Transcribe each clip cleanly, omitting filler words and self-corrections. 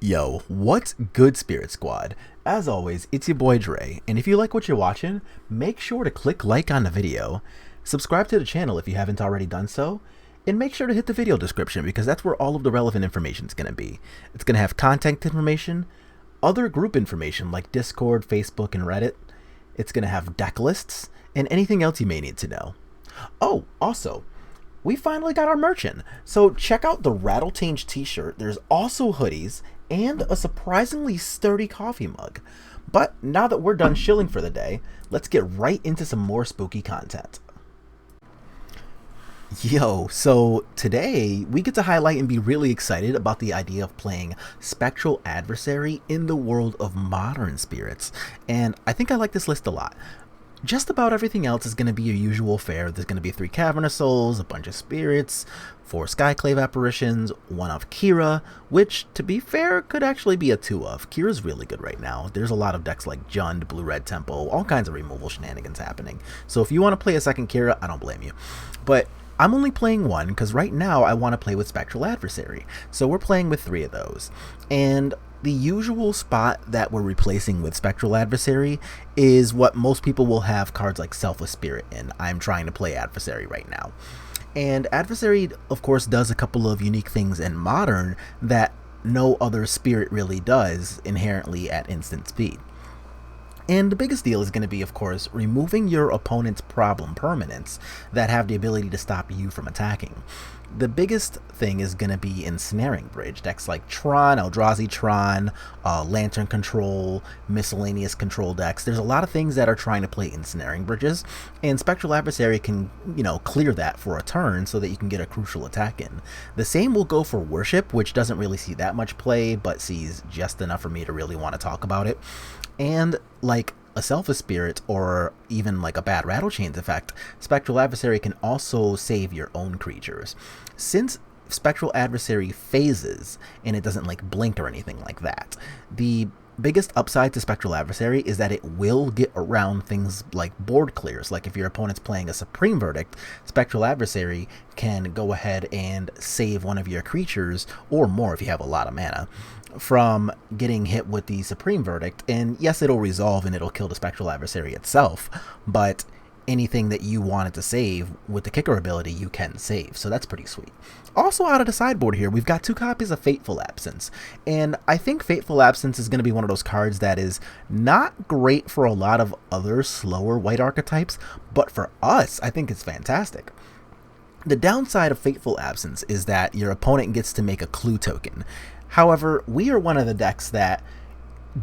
Yo, what's good, Spirit Squad? As always, it's your boy Dre, and if you like what you're watching, make sure to click like on the video, subscribe to the channel if you haven't already done so, and make sure to hit the video description because that's where all of the relevant information is going to be. It's going to have contact information, other group information like Discord, Facebook, and Reddit. It's going to have deck lists, and anything else you may need to know. Oh, also, we finally got our merch in, so check out the Rattlechains t-shirt. There's also hoodies and a surprisingly sturdy coffee mug. But now that we're done shilling for the day, let's get right into some more spooky content. Yo, so today we get to highlight and be really excited about the idea of playing Spectral Adversary in the world of modern spirits, and I think I like this list a lot. Just about everything else is going to be your usual fare. There's going to be 3 Cavern of Souls, a bunch of spirits, 4 Skyclave Apparitions, 1 of Kira, which, to be fair, could actually be a 2 of. Kira's really good right now. There's a lot of decks like Jund, Blue-Red Tempo, all kinds of removal shenanigans happening. So if you want to play a second Kira, I don't blame you. But I'm only playing 1 because right now I want to play with Spectral Adversary. So we're playing with 3 of those. And the usual spot that we're replacing with Spectral Adversary is what most people will have cards like Selfless Spirit in. I'm trying to play Adversary right now. And Adversary, of course, does a couple of unique things in Modern that no other spirit really does inherently at instant speed. And the biggest deal is going to be, of course, removing your opponent's problem permanents that have the ability to stop you from attacking. The biggest thing is going to be Ensnaring Bridge. Decks like Tron, Eldrazi Tron, Lantern Control, miscellaneous control decks. There's a lot of things that are trying to play Ensnaring Bridges, and Spectral Adversary can, clear that for a turn so that you can get a crucial attack in. The same will go for Worship, which doesn't really see that much play, but sees just enough for me to really want to talk about it. And like a Selfless Spirit or even like a bad Rattlechains effect, Spectral Adversary can also save your own creatures. Since Spectral Adversary phases and it doesn't like blink or anything like that, the biggest upside to Spectral Adversary is that it will get around things like board clears. Like if your opponent's playing a Supreme Verdict, Spectral Adversary can go ahead and save one of your creatures, or more if you have a lot of mana, from getting hit with the Supreme Verdict. And yes, it'll resolve and it'll kill the Spectral Adversary itself, but anything that you wanted to save with the kicker ability you can save, so that's pretty sweet. Also out of the sideboard here, we've got 2 copies of Fateful Absence, and I think Fateful Absence is going to be one of those cards that is not great for a lot of other slower white archetypes, but for us, I think it's fantastic. The downside of Fateful Absence is that your opponent gets to make a clue token. However, we are one of the decks that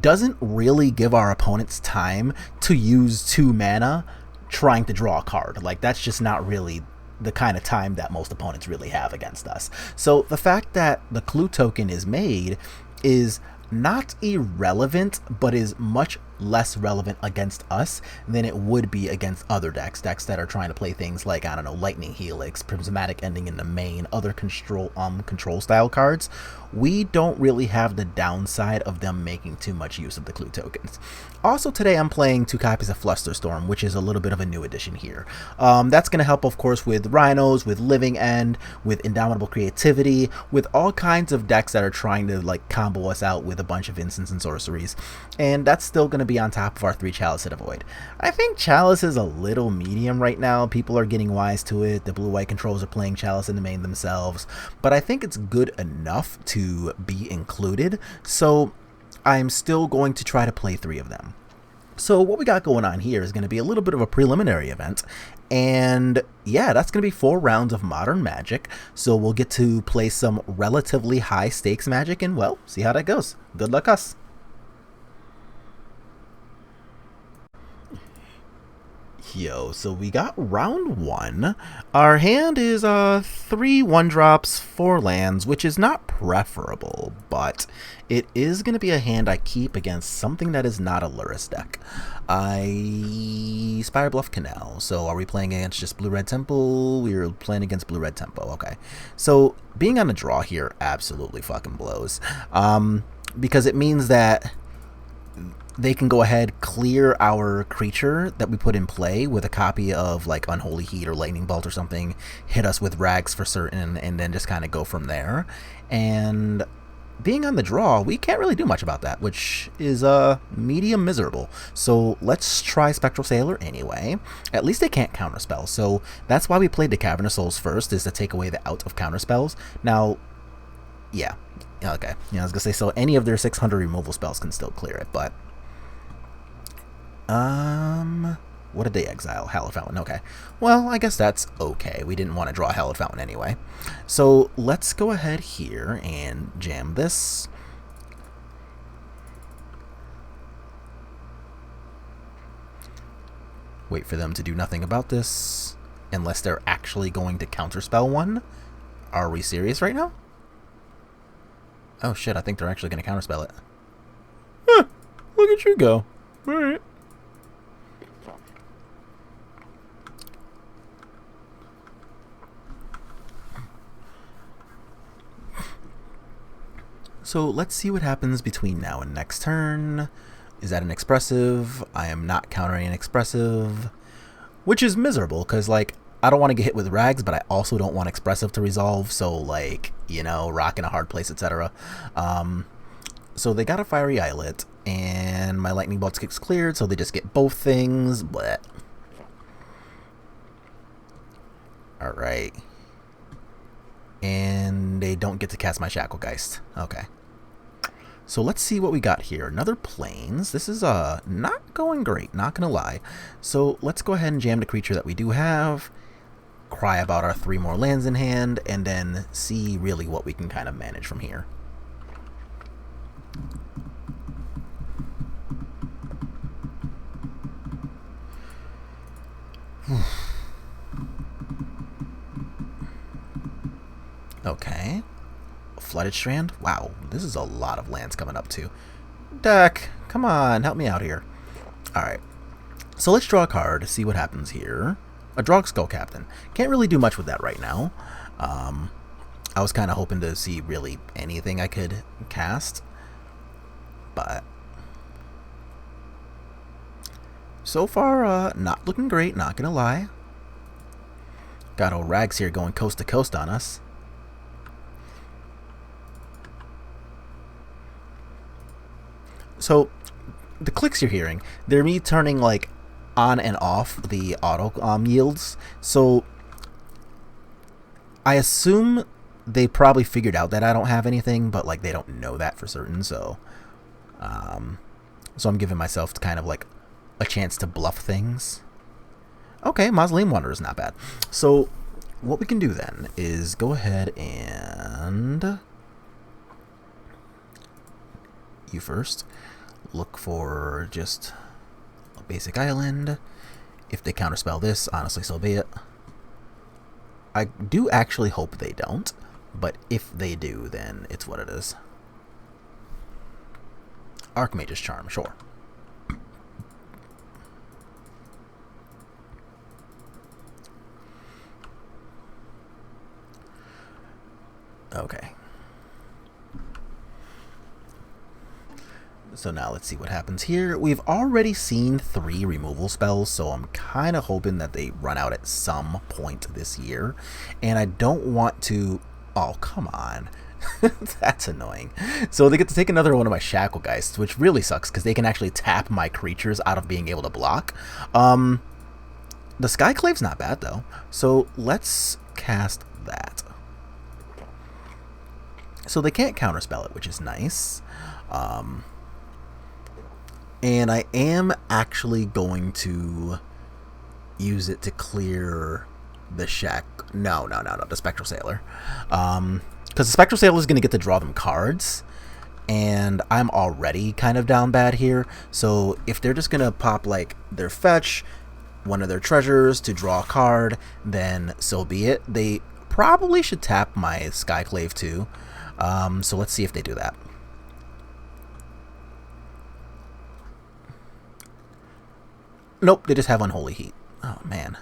doesn't really give our opponents time to use 2 mana trying to draw a card. Like, that's just not really the kind of time that most opponents really have against us. So the fact that the clue token is made is not irrelevant, but is much less relevant against us than it would be against other decks that are trying to play things like, I don't know, Lightning Helix, Prismatic Ending in the main, other control style cards. We don't really have the downside of them making too much use of the clue tokens. Also today I'm playing 2 copies of Flusterstorm, which is a little bit of a new addition here. That's going to help, of course, with Rhinos, with Living End, with Indomitable Creativity, with all kinds of decks that are trying to like combo us out with a bunch of instants and sorceries. And that's still going to be on top of our 3 Chalice to Void. I think Chalice is a little medium right now. People are getting wise to it. The blue-white controls are playing Chalice in the main themselves, but I think it's good enough to be included, so I'm still going to try to play 3 of them. So what we got going on here is going to be a little bit of a preliminary event, and yeah, that's going to be 4 rounds of Modern Magic, so we'll get to play some relatively high stakes Magic and, well, see how that goes. Good luck us. Yo, so we got round 1. Our hand is 3 1-drops, 4 lands, which is not preferable, but it is going to be a hand I keep against something that is not a Lurrus deck. Spire Bluff Canal. So are we playing against just Blue-Red Temple? We're playing against Blue-Red Temple. Okay. So being on the draw here absolutely fucking blows. Because it means that they can go ahead, clear our creature that we put in play with a copy of like Unholy Heat or Lightning Bolt or something, hit us with Rags for certain, and then just kind of go from there. And being on the draw, we can't really do much about that, which is medium miserable. So let's try Spectral Sailor anyway. At least they can't counterspell, so that's why we played the Cavern of Souls first, is to take away the out of counterspells. Now, yeah, okay. Yeah, I was gonna say, so any of their 600 removal spells can still clear it, but what did they exile? Hallowed Fountain. Okay. Well, I guess that's okay. We didn't want to draw Hallowed Fountain anyway. So let's go ahead here and jam this. Wait for them to do nothing about this. Unless they're actually going to counterspell one. Are we serious right now? Oh shit, I think they're actually going to counterspell it. Huh, look at you go. Alright. So let's see what happens between now and next turn. Is that an expressive? I am not countering an expressive, which is miserable because, like, I don't want to get hit with rags, but I also don't want expressive to resolve. So, like, you know, rock in a hard place, etc. So they got a fiery eyelet, and my lightning bolts gets cleared, so they just get both things. But all right, and they don't get to cast my Shacklegeist. Okay. So let's see what we got here. Another plains. This is not going great, not gonna lie. So let's go ahead and jam the creature that we do have, cry about our 3 more lands in hand, and then see really what we can kind of manage from here. Okay. Flooded Strand? Wow, this is a lot of lands coming up too. Deck, come on, help me out here. Alright, so let's draw a card, see what happens here. A Drogskol Captain. Can't really do much with that right now. I was kind of hoping to see really anything I could cast, but so far, not looking great, not gonna lie. Got old Rags here going coast to coast on us. So, the clicks you're hearing, they're me turning, like, on and off the auto yields. So, I assume they probably figured out that I don't have anything, but, like, they don't know that for certain, so... so I'm giving myself kind of, like, a chance to bluff things. Okay, Mausoleum Wanderer is not bad. So, what we can do then is go ahead and... You first. Look for just a basic island. If they counterspell this, honestly, so be it. I do actually hope they don't, but if they do, then it's what it is. Archmage's Charm, sure. Okay. So now let's see what happens here. We've already seen 3 removal spells, so I'm kind of hoping that they run out at some point this year. And I don't want to... Oh, come on. That's annoying. So they get to take another one of my Shacklegeists, which really sucks because they can actually tap my creatures out of being able to block. The Skyclave's not bad, though. So let's cast that. So they can't counterspell it, which is nice. And I am actually going to use it to clear the the Spectral Sailor. Because the Spectral Sailor is going to get to draw them cards, and I'm already kind of down bad here. So if they're just going to pop, like, their fetch, one of their treasures to draw a card, then so be it. They probably should tap my Skyclave too. So let's see if they do that. Nope, they just have Unholy Heat. Oh, man.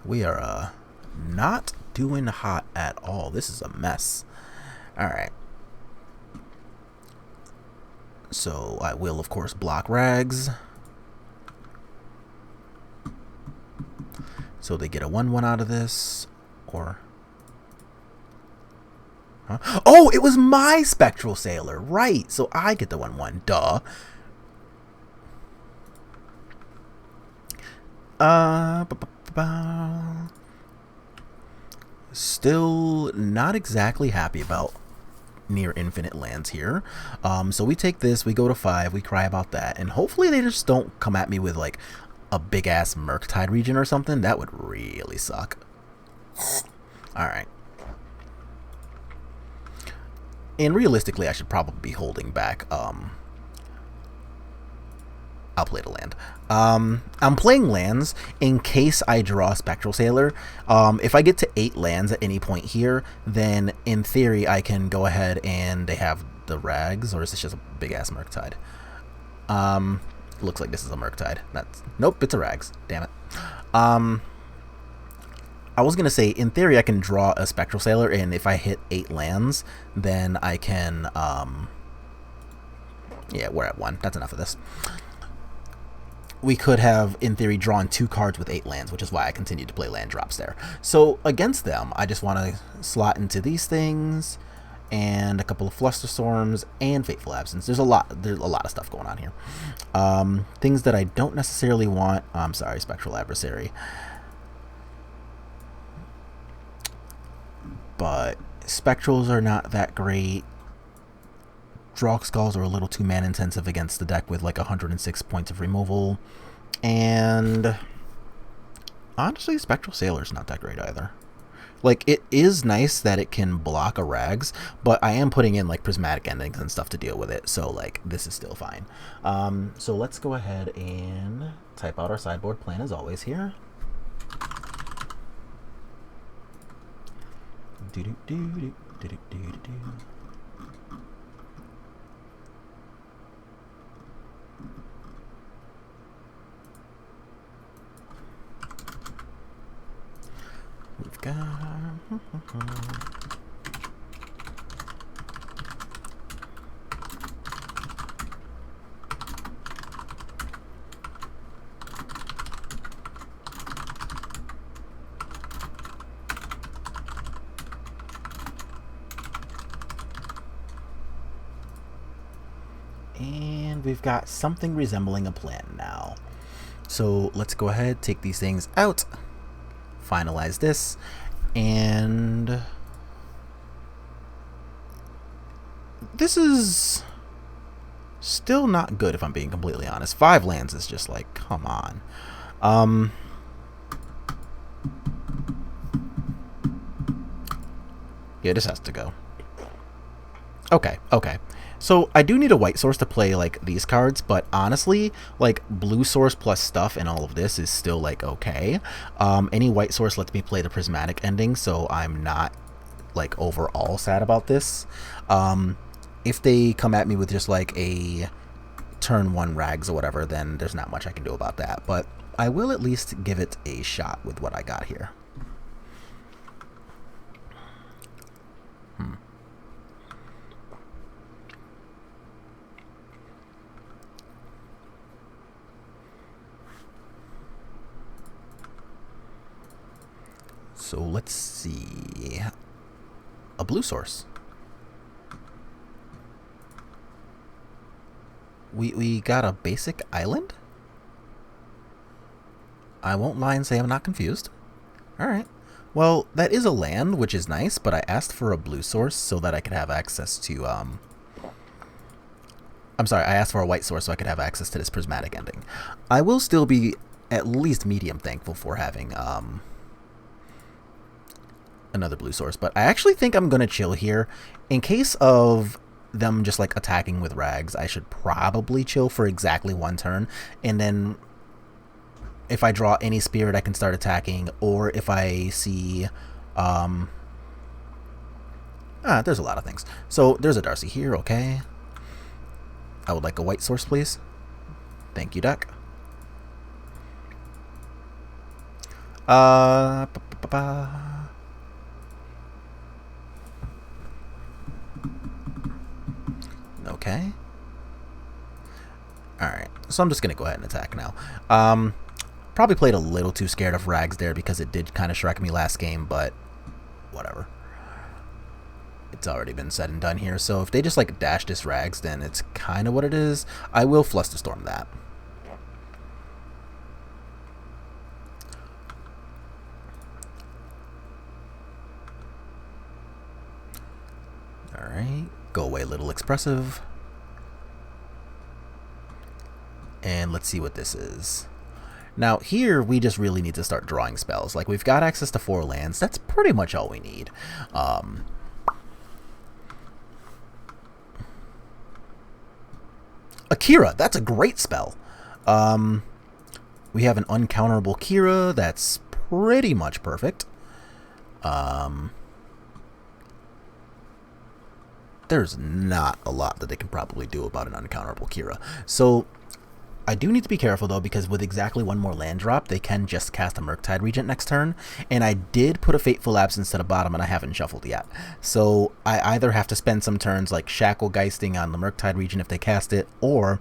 We are, not doing hot at all. This is a mess. Alright. So, I will, of course, block Rags. So they get a 1/1 out of this. Or... Huh? Oh, it was my Spectral Sailor, right? So I get the 1/1. Duh. Still not exactly happy about near infinite lands here. So we take this, we go to 5, we cry about that, and hopefully they just don't come at me with like a big ass Murktide region or something. That would really suck. Alright. And realistically, I should probably be holding back. I'll play the land. I'm playing lands in case I draw Spectral Sailor. If I get to 8 lands at any point here, then in theory I can go ahead and they have the Rags, or is this just a big ass Murktide? Looks like this is a Murktide. Nope, it's a Rags. Damn it. I was gonna say, in theory I can draw a Spectral Sailor, and if I hit 8 lands, then I can yeah, we're at 1. That's enough of this. We could have, in theory, drawn 2 cards with 8 lands, which is why I continued to play land drops there. So against them, I just want to slot into these things and a couple of Flusterstorms and Fateful Absence. There's a lot of stuff going on here. Things that I don't necessarily want. I'm sorry, Spectral Adversary. But Spectrals are not that great. Drogskulls are a little too mana intensive against the deck with like 106 points of removal. And honestly, Spectral Sailor's not that great either. Like, it is nice that it can block a Rags, but I am putting in like prismatic endings and stuff to deal with it, so like this is still fine. So let's go ahead and type out our sideboard plan as always here. We've got and we've got something resembling a plan now. So let's go ahead, take these things out, finalize this, and this is still not good if I'm being completely honest. 5 lands is just like, come on. Yeah, this has to go. Okay. So I do need a white source to play like these cards, but honestly, like blue source plus stuff and all of this is still like okay. Any white source lets me play the prismatic ending, so I'm not like overall sad about this. If they come at me with just like a turn 1 Rags or whatever, then there's not much I can do about that, but I will at least give it a shot with what I got here. So let's see. A blue source. We got a basic island? I won't lie and say I'm not confused. Alright. Well, that is a land, which is nice, but I asked for a blue source so that I could have access to, I'm sorry, I asked for a white source so I could have access to this prismatic ending. I will still be at least medium thankful for having, another blue source, but I actually think I'm gonna chill here. In case of them just like attacking with Rags, I should probably chill for exactly 1 turn, and then if I draw any spirit I can start attacking, or if I see there's a lot of things. So there's a Darcy here. Okay, I would like a white source, please. Thank you, deck. Okay. Alright, so I'm just going to go ahead and attack now. Probably played a little too scared of Rags there because it did kind of strike me last game, but whatever. it's already been said and done here. So if they just like dash this rags, then it's kind of what it is. I will Flusterstorm that. Alright, go away, little expressive. And let's see what this is. Now here we just really need to start drawing spells. Like, we've got access to 4 lands. That's pretty much all we need. Akira, that's a great spell. We have an uncounterable Kira. That's pretty much perfect. There's not a lot that they can probably do about an uncounterable Kira. So I do need to be careful, though, because with exactly 1 more land drop, they can just cast a Murktide Regent next turn. And I did put a Fateful Lapse instead of bottom, and I haven't shuffled yet. So I either have to spend some turns like Shacklegeisting on the Murktide Regent if they cast it, or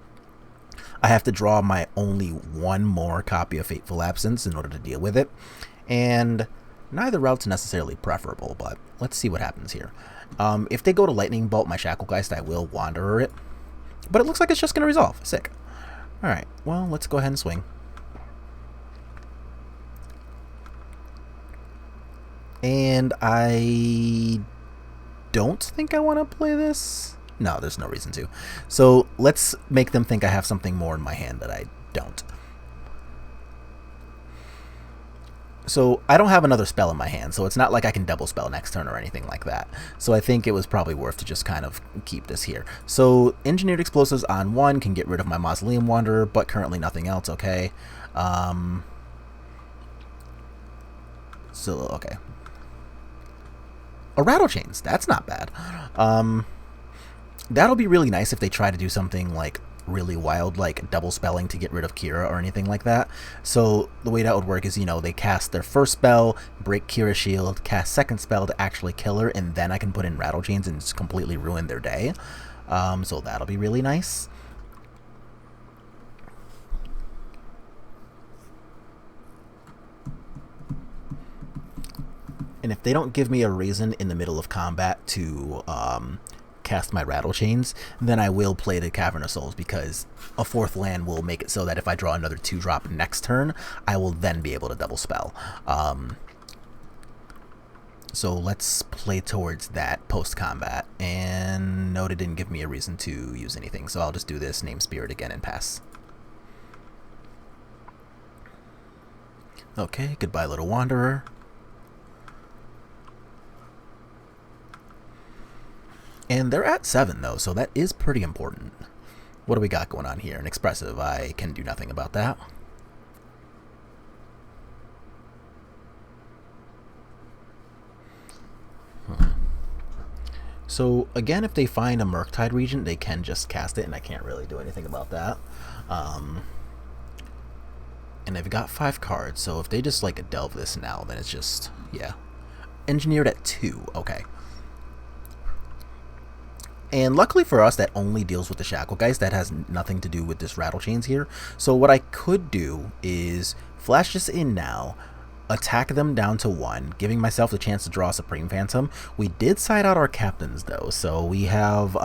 I have to draw my only 1 more copy of Fateful Absence in order to deal with it. And neither route's necessarily preferable, but let's see what happens here. If they go to Lightning Bolt my Shacklegeist, I will Wanderer it. But it looks like it's just going to resolve. Sick. Alright, well, let's go ahead and swing. And I don't think I want to play this. No, there's no reason to. So let's make them think I have something more in my hand that I don't. So I don't have another spell in my hand, so it's not like I can double spell next turn or anything like that. So I think it was probably worth to just kind of keep this here. So Engineered Explosives on 1 can get rid of my Mausoleum Wanderer, but currently nothing else, okay. Okay. A Rattlechains, that's not bad. That'll be really nice if they try to do something like really wild, like double spelling to get rid of Kira or anything like that. So the way that would work is, you know, they cast their first spell, break Kira's shield, cast second spell to actually kill her, and then I can put in Rattlechains and just completely ruin their day. So that'll be really nice. And if they don't give me a reason in the middle of combat to cast my Rattlechains, then I will play the Cavern of Souls, because a 4th land will make it so that if I draw another 2-drop next turn, I will then be able to double spell. So let's play towards that post-combat. And note it didn't give me a reason to use anything, so I'll just do this, name Spirit again, and pass. Okay, goodbye, little Wanderer. And they're at 7, though, so that is pretty important. What do we got going on here? An Expressive. I can do nothing about that. So, again, if they find a Murktide Regent, they can just cast it, and I can't really do anything about that. And they've got 5 cards, so if they just, like, delve this now, then it's just, yeah. Engineered at 2, okay. And luckily for us, that only deals with the Shacklegeist. That has nothing to do with this Rattlechains here. So what I could do is flash this in now, attack them down to 1, giving myself the chance to draw a Supreme Phantom. We did side out our captains, though, so we have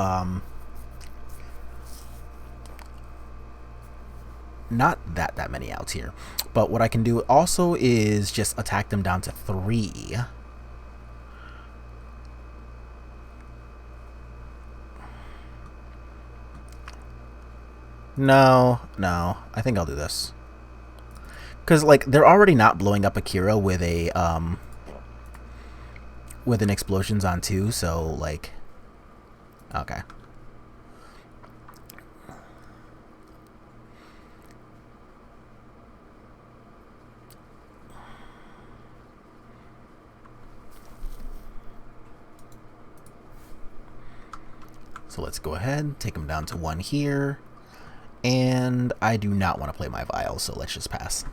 not that many outs here. But what I can do also is just attack them down to 3. No, I think I'll do this. Because, like, they're already not blowing up Akira with a, with an Explosions on 2, so, like, okay. So let's go ahead, take them down to 1 here. And I do not want to play my Vial, so let's just pass.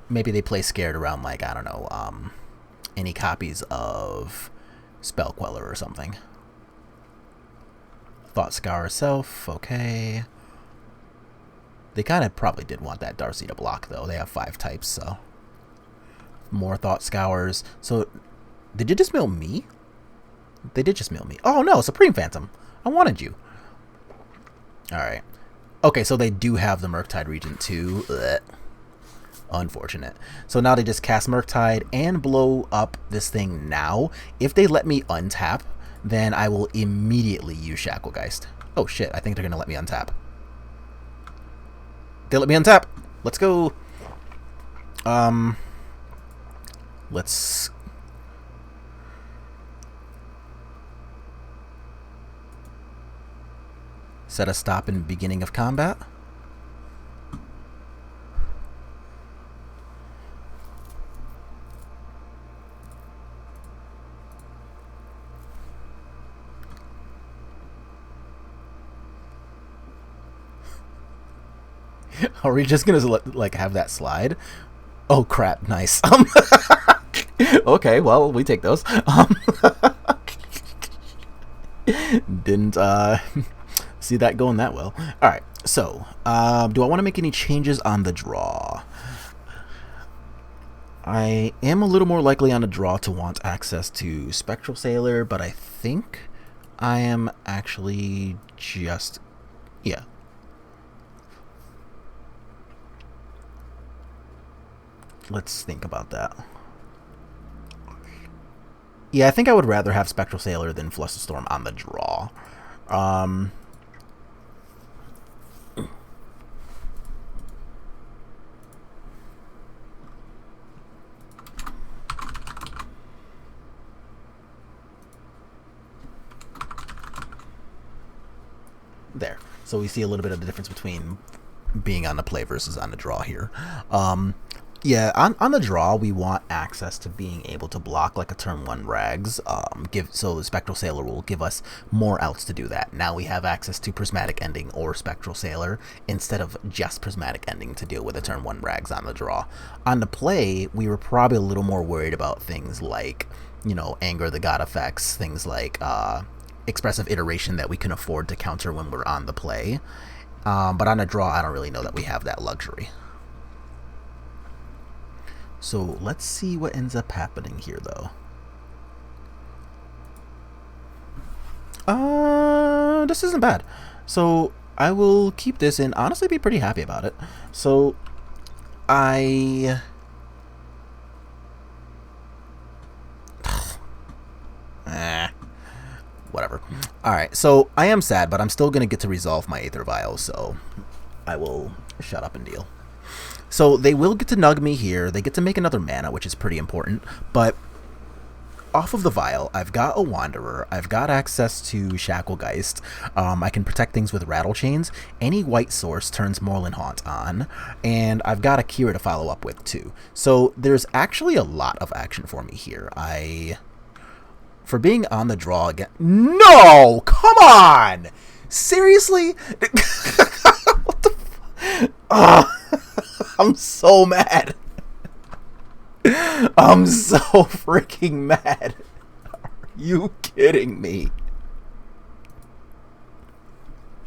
Maybe they play scared around, like, I don't know, any copies of Spell Queller or something. Thought Scour itself, okay. They kind of probably did want that Darcy to block, though. They have 5 types, so. More Thought Scours. So, did you just mill me? They did just mill me. Oh no, Supreme Phantom. I wanted you. Alright. Okay, so they do have the Murktide Regent too. Ugh. Unfortunate. So now they just cast Murktide and blow up this thing now. If they let me untap, then I will immediately use Shacklegeist. Oh shit, I think they're going to let me untap. They let me untap. Let's go. Let's... set a stop in beginning of combat. Are we just gonna like have that slide? Oh crap! Nice. Okay, well we take those. Didn't see that going that well. All right. So, do I want to make any changes on the draw? I am a little more likely on the draw to want access to Spectral Sailor, but I think I am actually just, yeah. Let's think about that. Yeah, I think I would rather have Spectral Sailor than Flusterstorm on the draw. There. So we see a little bit of the difference between being on the play versus on the draw here. Yeah, on the draw, we want access to being able to block like a turn 1 Rags. So the Spectral Sailor will give us more outs to do that. Now we have access to Prismatic Ending or Spectral Sailor instead of just Prismatic Ending to deal with a turn 1 Rags on the draw. On the play, we were probably a little more worried about things like, you know, Anger the God effects, things like Expressive Iteration that we can afford to counter when we're on the play. But on the draw, I don't really know that we have that luxury. So let's see what ends up happening here, though. This isn't bad. So I will keep this and honestly be pretty happy about it. So whatever. Alright, so I am sad, but I'm still going to get to resolve my Aether Vial, so I will shut up and deal. So they will get to nug me here. They get to make another mana, which is pretty important. But off of the Vial, I've got a Wanderer. I've got access to Shacklegeist. I can protect things with Rattlechains. Any white source turns Moorland Haunt on. And I've got a Kira to follow up with, too. So there's actually a lot of action for me here. For being on the draw again... No! Come on! Seriously? What the fuck? I'm so mad. I'm so freaking mad. Are you kidding me?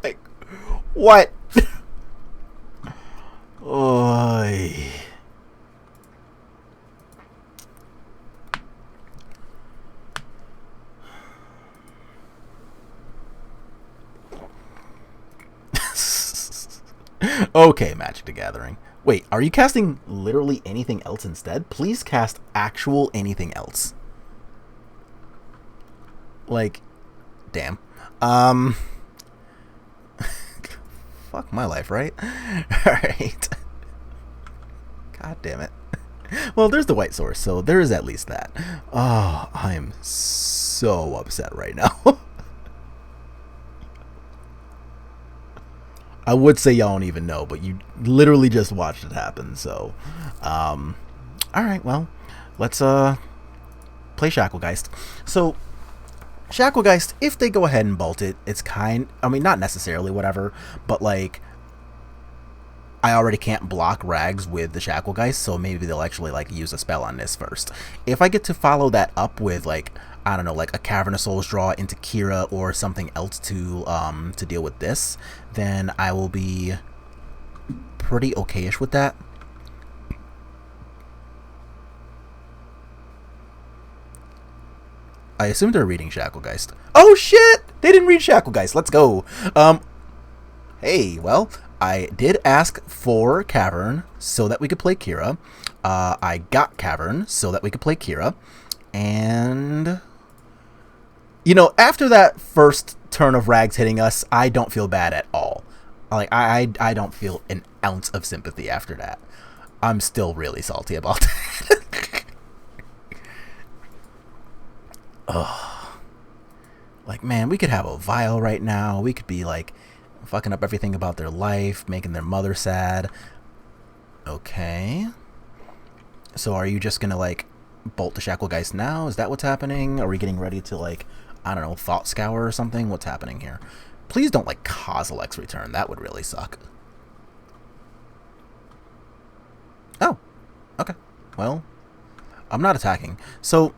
Like, what? Oy. Okay, Magic the Gathering. Wait, are you casting literally anything else instead? Please cast actual anything else. Like, damn. Fuck my life, right? Alright. God damn it. Well, there's the white source, so there is at least that. Oh, I am so upset right now. I would say y'all don't even know, but you literally just watched it happen, so... Alright, well, let's play Shacklegeist. So, Shacklegeist, if they go ahead and bolt it, it's I mean, not necessarily, whatever, but, like, I already can't block Rags with the Shacklegeist, so maybe they'll actually, like, use a spell on this first. If I get to follow that up with, like, I don't know, like a Cavern of Souls draw into Kira or something else to deal with this, then I will be pretty okay-ish with that. I assume they're reading Shacklegeist. Oh shit! They didn't read Shacklegeist. Let's go. Hey, well, I did ask for Cavern so that we could play Kira. I got Cavern so that we could play Kira. And, you know, after that first turn of Rags hitting us, I don't feel bad at all. Like, I don't feel an ounce of sympathy after that. I'm still really salty about that. Ugh. Like, man, we could have a Vial right now. We could be, like, fucking up everything about their life, making their mother sad. Okay. So are you just gonna, like, bolt the Shacklegeist now? Is that what's happening? Are we getting ready to, like, I don't know, Thought Scour or something? What's happening here? Please don't, like, Kozilek's return. That would really suck. Oh. Okay. Well, I'm not attacking. So,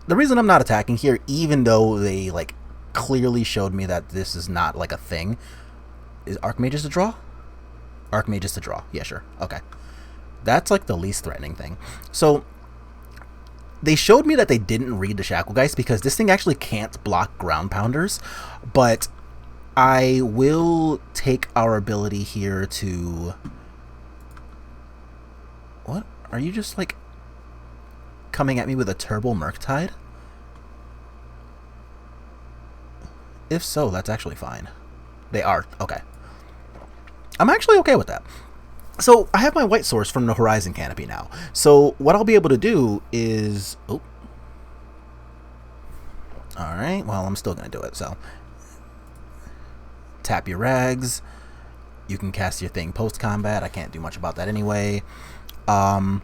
the reason I'm not attacking here, even though they, like, clearly showed me that this is not, like, a thing, is Archmage's a draw? Archmage's a draw. Yeah, sure. Okay. That's, like, the least threatening thing. So, they showed me that they didn't read the Shacklegeist because this thing actually can't block Ground Pounders, but I will take our ability here to... What? Are you just, like, coming at me with a Turbo Murktide? If so, that's actually fine. They are. Okay. I'm actually okay with that. So, I have my white source from the Horizon Canopy now. So, what I'll be able to do is... Oh. Alright, well, I'm still going to do it, so... Tap your Rags. You can cast your thing post-combat. I can't do much about that anyway. And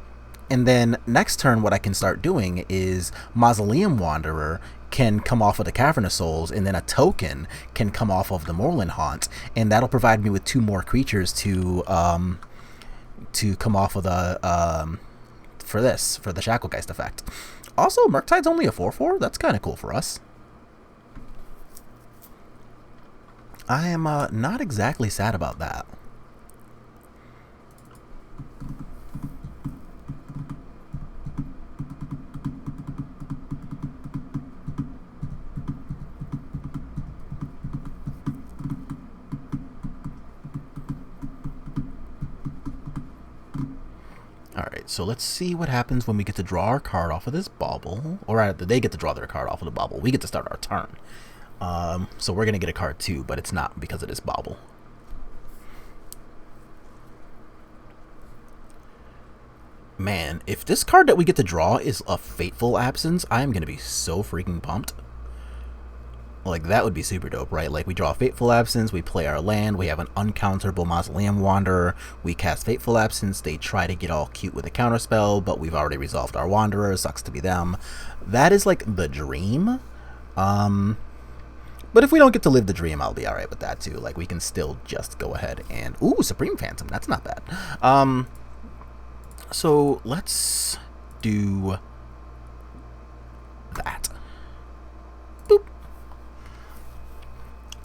then, next turn, what I can start doing is Mausoleum Wanderer can come off of the Cavern of Souls, and then a token can come off of the Moorland Haunt, and that'll provide me with 2 more creatures to come off of the for the Shacklegeist effect. Also, Murktide's only a 4/4. That's kind of cool for us. I am not exactly sad about that. Alright, so let's see what happens when we get to draw our card off of this bauble. Or rather, they get to draw their card off of the bauble. We get to start our turn. So we're going to get a card too, but it's not because of this bauble. Man, if this card that we get to draw is a Fateful Absence, I am going to be so freaking pumped. Like, that would be super dope, right? Like, we draw Fateful Absence, we play our land, we have an uncounterable Mausoleum Wanderer, we cast Fateful Absence, they try to get all cute with a counterspell, but we've already resolved our Wanderer, sucks to be them. That is, like, the dream. But if we don't get to live the dream, I'll be alright with that, too. Like, we can still just go ahead and... Ooh, Supreme Phantom, that's not bad. So, let's do that. Boop.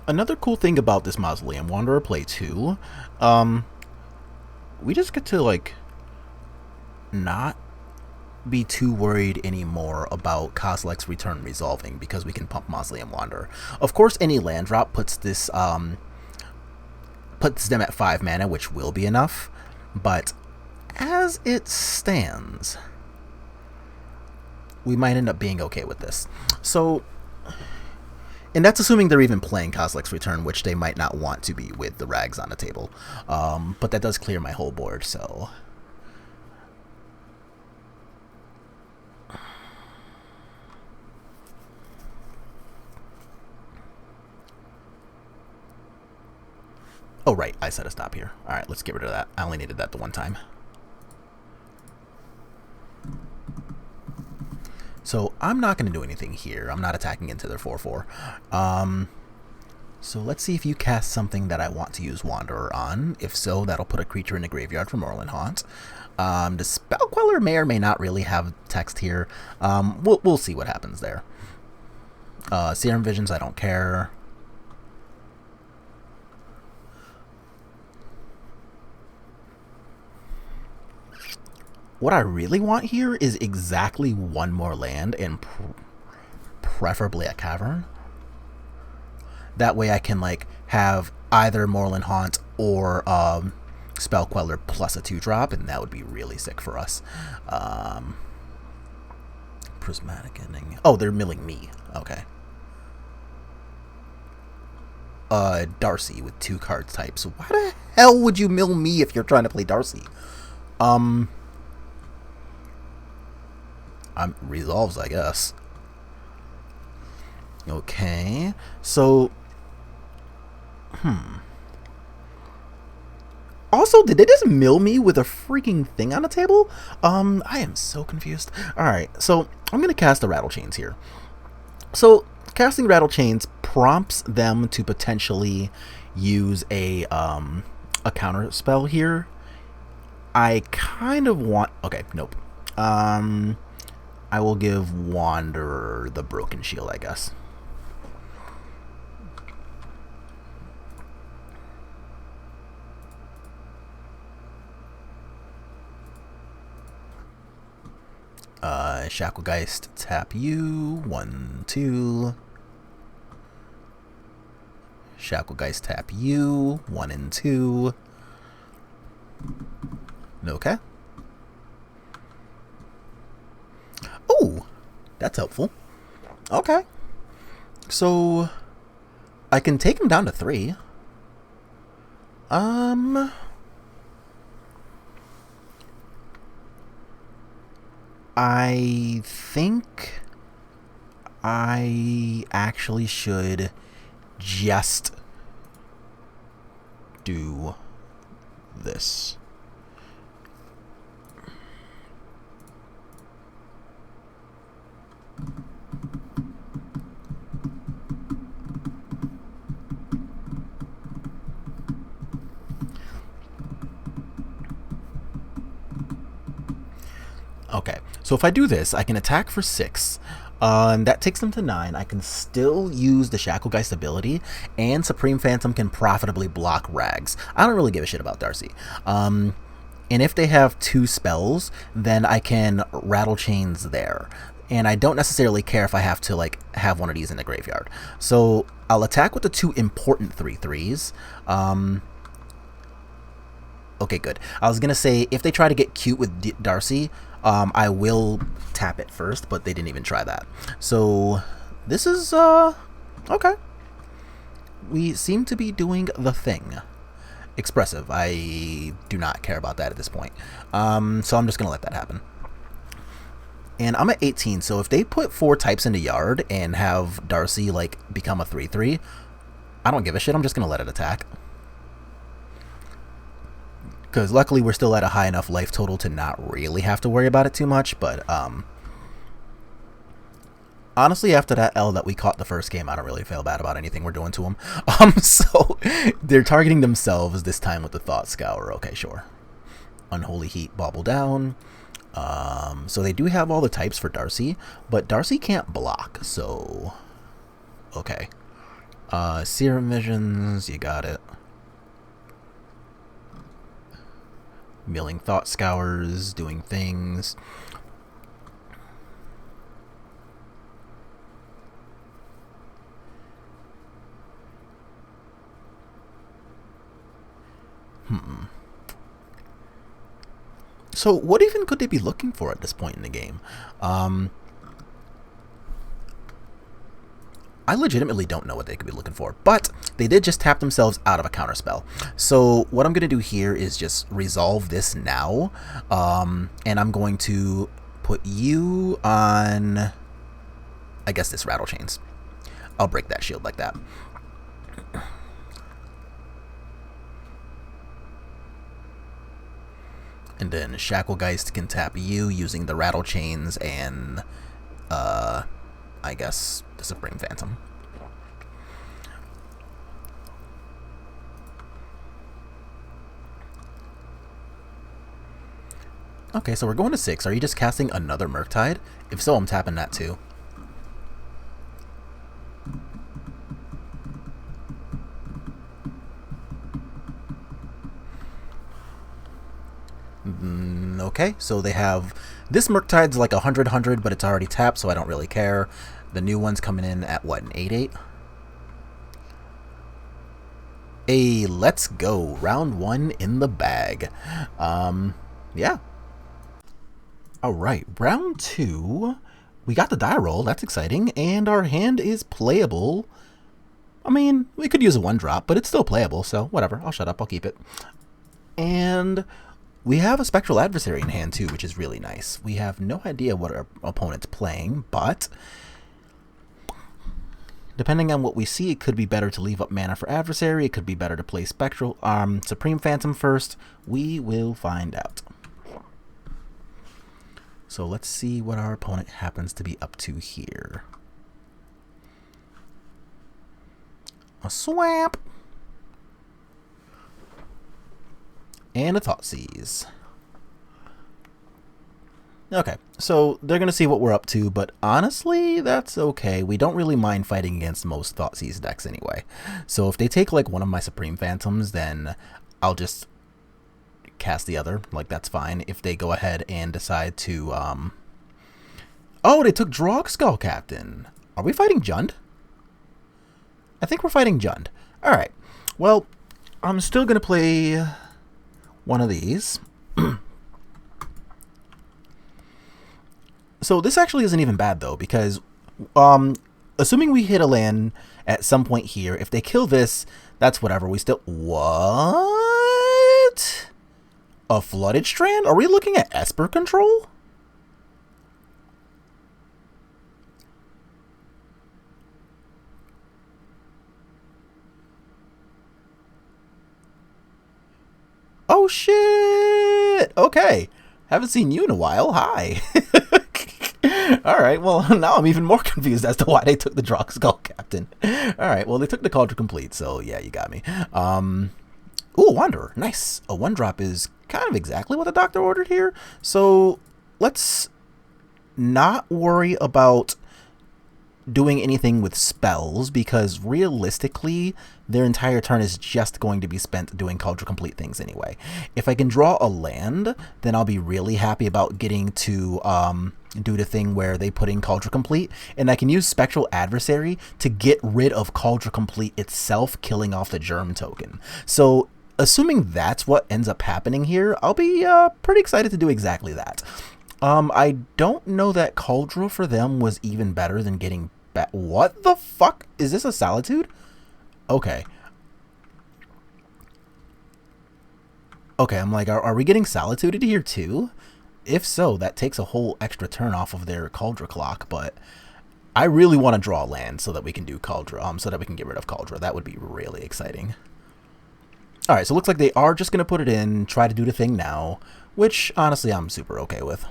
Another cool thing about this Mausoleum Wanderer play too, we just get to, like, not be too worried anymore about Kozilek's return resolving because we can pump Mausoleum Wanderer. Of course, any land drop puts this puts them at 5 mana, which will be enough, but as it stands, we might end up being okay with this. So, and that's assuming they're even playing Kozilek's Return, which they might not want to be with the Rags on the table. But that does clear my whole board, so... Oh, right, I set a stop here. Alright, let's get rid of that. I only needed that the one time. So I'm not going to do anything here. I'm not attacking into their 4/4. So let's see if you cast something that I want to use Wanderer on. If so, that'll put a creature in the graveyard for Moorland Haunt. The Spell Queller may or may not really have text here. We'll see what happens there. Serum Visions, I don't care. What I really want here is exactly one more land and preferably a Cavern. That way I can like have either Moorland Haunt or Spell Queller plus a 2-drop, and that would be really sick for us. Prismatic Ending. Oh, they're milling me. Okay. Darcy with 2 card types. Why the hell would you mill me if you're trying to play Darcy? Resolves, I guess. Okay. So, also, did they just mill me with a freaking thing on the table? I am so confused. Alright, so I'm going to cast the Rattlechains here. So, casting Rattlechains prompts them to potentially use a counter spell here. I kind of want... Okay, nope. I will give Wanderer the Broken Shield, I guess. Shacklegeist, tap you. 1, 2. Shacklegeist, tap you. 1 and 2. Okay. Oh, that's helpful. Okay. So, I can take him down to 3. I think I actually should just do this. Okay, so if I do this, I can attack for 6. And that takes them to 9. I can still use the Shacklegeist ability, and Supreme Phantom can profitably block Rags. I don't really give a shit about Darcy. And if they have 2 spells, then I can Rattlechains there. And I don't necessarily care if I have to like have one of these in the graveyard. So I'll attack with the 2 important 3/3s. Okay, good. I was gonna say if they try to get cute with Darcy, I will tap it first, but they didn't even try that. So this is okay. We seem to be doing the thing. Expressive. I do not care about that at this point. So I'm just gonna let that happen. And I'm at 18, so if they put 4 types in the yard and have Darcy like become a 3/3, I don't give a shit. I'm just gonna let it attack. Because luckily we're still at a high enough life total to not really have to worry about it too much, but honestly, after that L that we caught the first game, I don't really feel bad about anything we're doing to them. So they're targeting themselves this time with the Thought Scour. Okay, sure. Unholy Heat, Bobble Down. So they do have all the types for Darcy, but Darcy can't block, so okay. Serum Visions, you got it. Milling Thought Scours, doing things. So what even could they be looking for at this point in the game? I legitimately don't know what they could be looking for, but they did just tap themselves out of a counterspell. So what I'm going to do here is just resolve this now, and I'm going to put you on, I guess, this Rattlechains. I'll break that shield like that. And then Shacklegeist can tap you using the Rattlechains and, I guess, the Supreme Phantom. Okay, so we're going to 6. Are you just casting another Murktide? If so, I'm tapping that too. Okay. Okay, so they have... This Murktide's like 100, but it's already tapped, so I don't really care. The new one's coming in at, what, an 8/8? Hey, let's go. Round 1 in the bag. Yeah. Alright, round 2. We got the die roll, that's exciting, and our hand is playable. I mean, we could use a 1-drop, but it's still playable, so whatever. I'll shut up, I'll keep it. And we have a Spectral Adversary in hand too, which is really nice. We have no idea what our opponent's playing, but depending on what we see, it could be better to leave up mana for Adversary, it could be better to play Spectral Supreme Phantom first. We will find out. So let's see what our opponent happens to be up to here. A Swamp! And a Thoughtseize. Okay, so they're going to see what we're up to, but honestly, that's okay. We don't really mind fighting against most Thoughtseize decks anyway. So if they take like one of my Supreme Phantoms, then I'll just cast the other. Like, that's fine. If they go ahead and decide to... Oh, they took Drogskol Captain. Are we fighting Jund? I think we're fighting Jund. Alright, well, I'm still going to play one of these. So this actually isn't even bad, though, because assuming we hit a land at some point here, if they kill this, that's whatever. We still... What? A Flooded Strand? Are we looking at Esper control? Oh, shit! Okay. Haven't seen you in a while. Hi. Alright, well, now I'm even more confused as to why they took the Drogskol Captain. Alright, well, they took the Cauldron Complete, so yeah, you got me. Ooh, Wanderer. Nice. A 1-drop is kind of exactly what the doctor ordered here. So let's not worry about doing anything with spells, because realistically their entire turn is just going to be spent doing Cauldron Complete things anyway. If I can draw a land, then I'll be really happy about getting to do the thing where they put in Cauldron Complete, and I can use Spectral Adversary to get rid of Cauldron Complete itself, killing off the Germ token. So assuming that's what ends up happening here, I'll be pretty excited to do exactly that. I don't know that Cauldron for them was even better than getting back. What the fuck? Is this a Solitude? Okay. Okay, I'm like, are we getting Solituded here too? If so, that takes a whole extra turn off of their Cauldron clock, but I really want to draw land so that we can do Cauldron, so that we can get rid of Cauldron. That would be really exciting. Alright, so it looks like they are just going to put it in, try to do the thing now, which honestly I'm super okay with.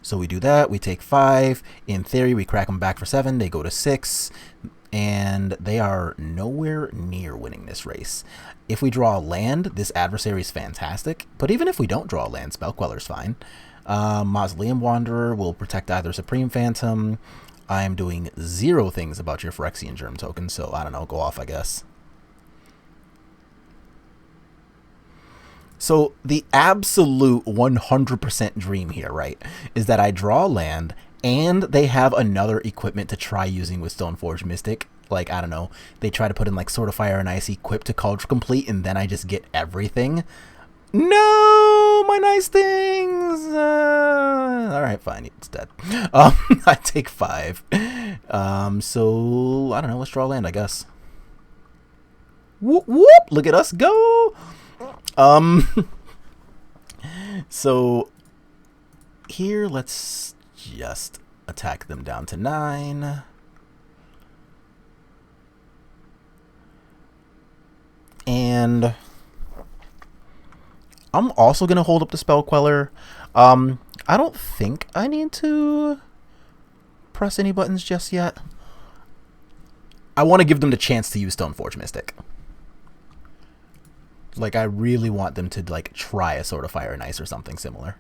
So we do that, we take 5, in theory we crack them back for 7, they go to 6, and they are nowhere near winning this race. If we draw a land, this adversary is fantastic, but even if we don't draw a land, Spell Queller's fine. Mausoleum Wanderer will protect either Supreme Phantom. I'm doing 0 things about your Phyrexian Germ token, so I don't know, go off I guess. So the absolute 100% dream here, right, is that I draw land and they have another equipment to try using with Stoneforge Mystic. Like, I don't know, they try to put in like Sword of Fire and Ice equipped to Cauldron Complete, and then I just get everything. No, my nice things. Alright, fine, it's dead. I take 5. So, I don't know, let's draw land, I guess. Whoop, whoop, look at us go. So here, let's just attack them down to 9. And I'm also going to hold up the Spell Queller. I don't think I need to press any buttons just yet. I want to give them the chance to use Stoneforge Mystic. Like, I really want them to, like, try a Sword of Fire and Ice or something similar.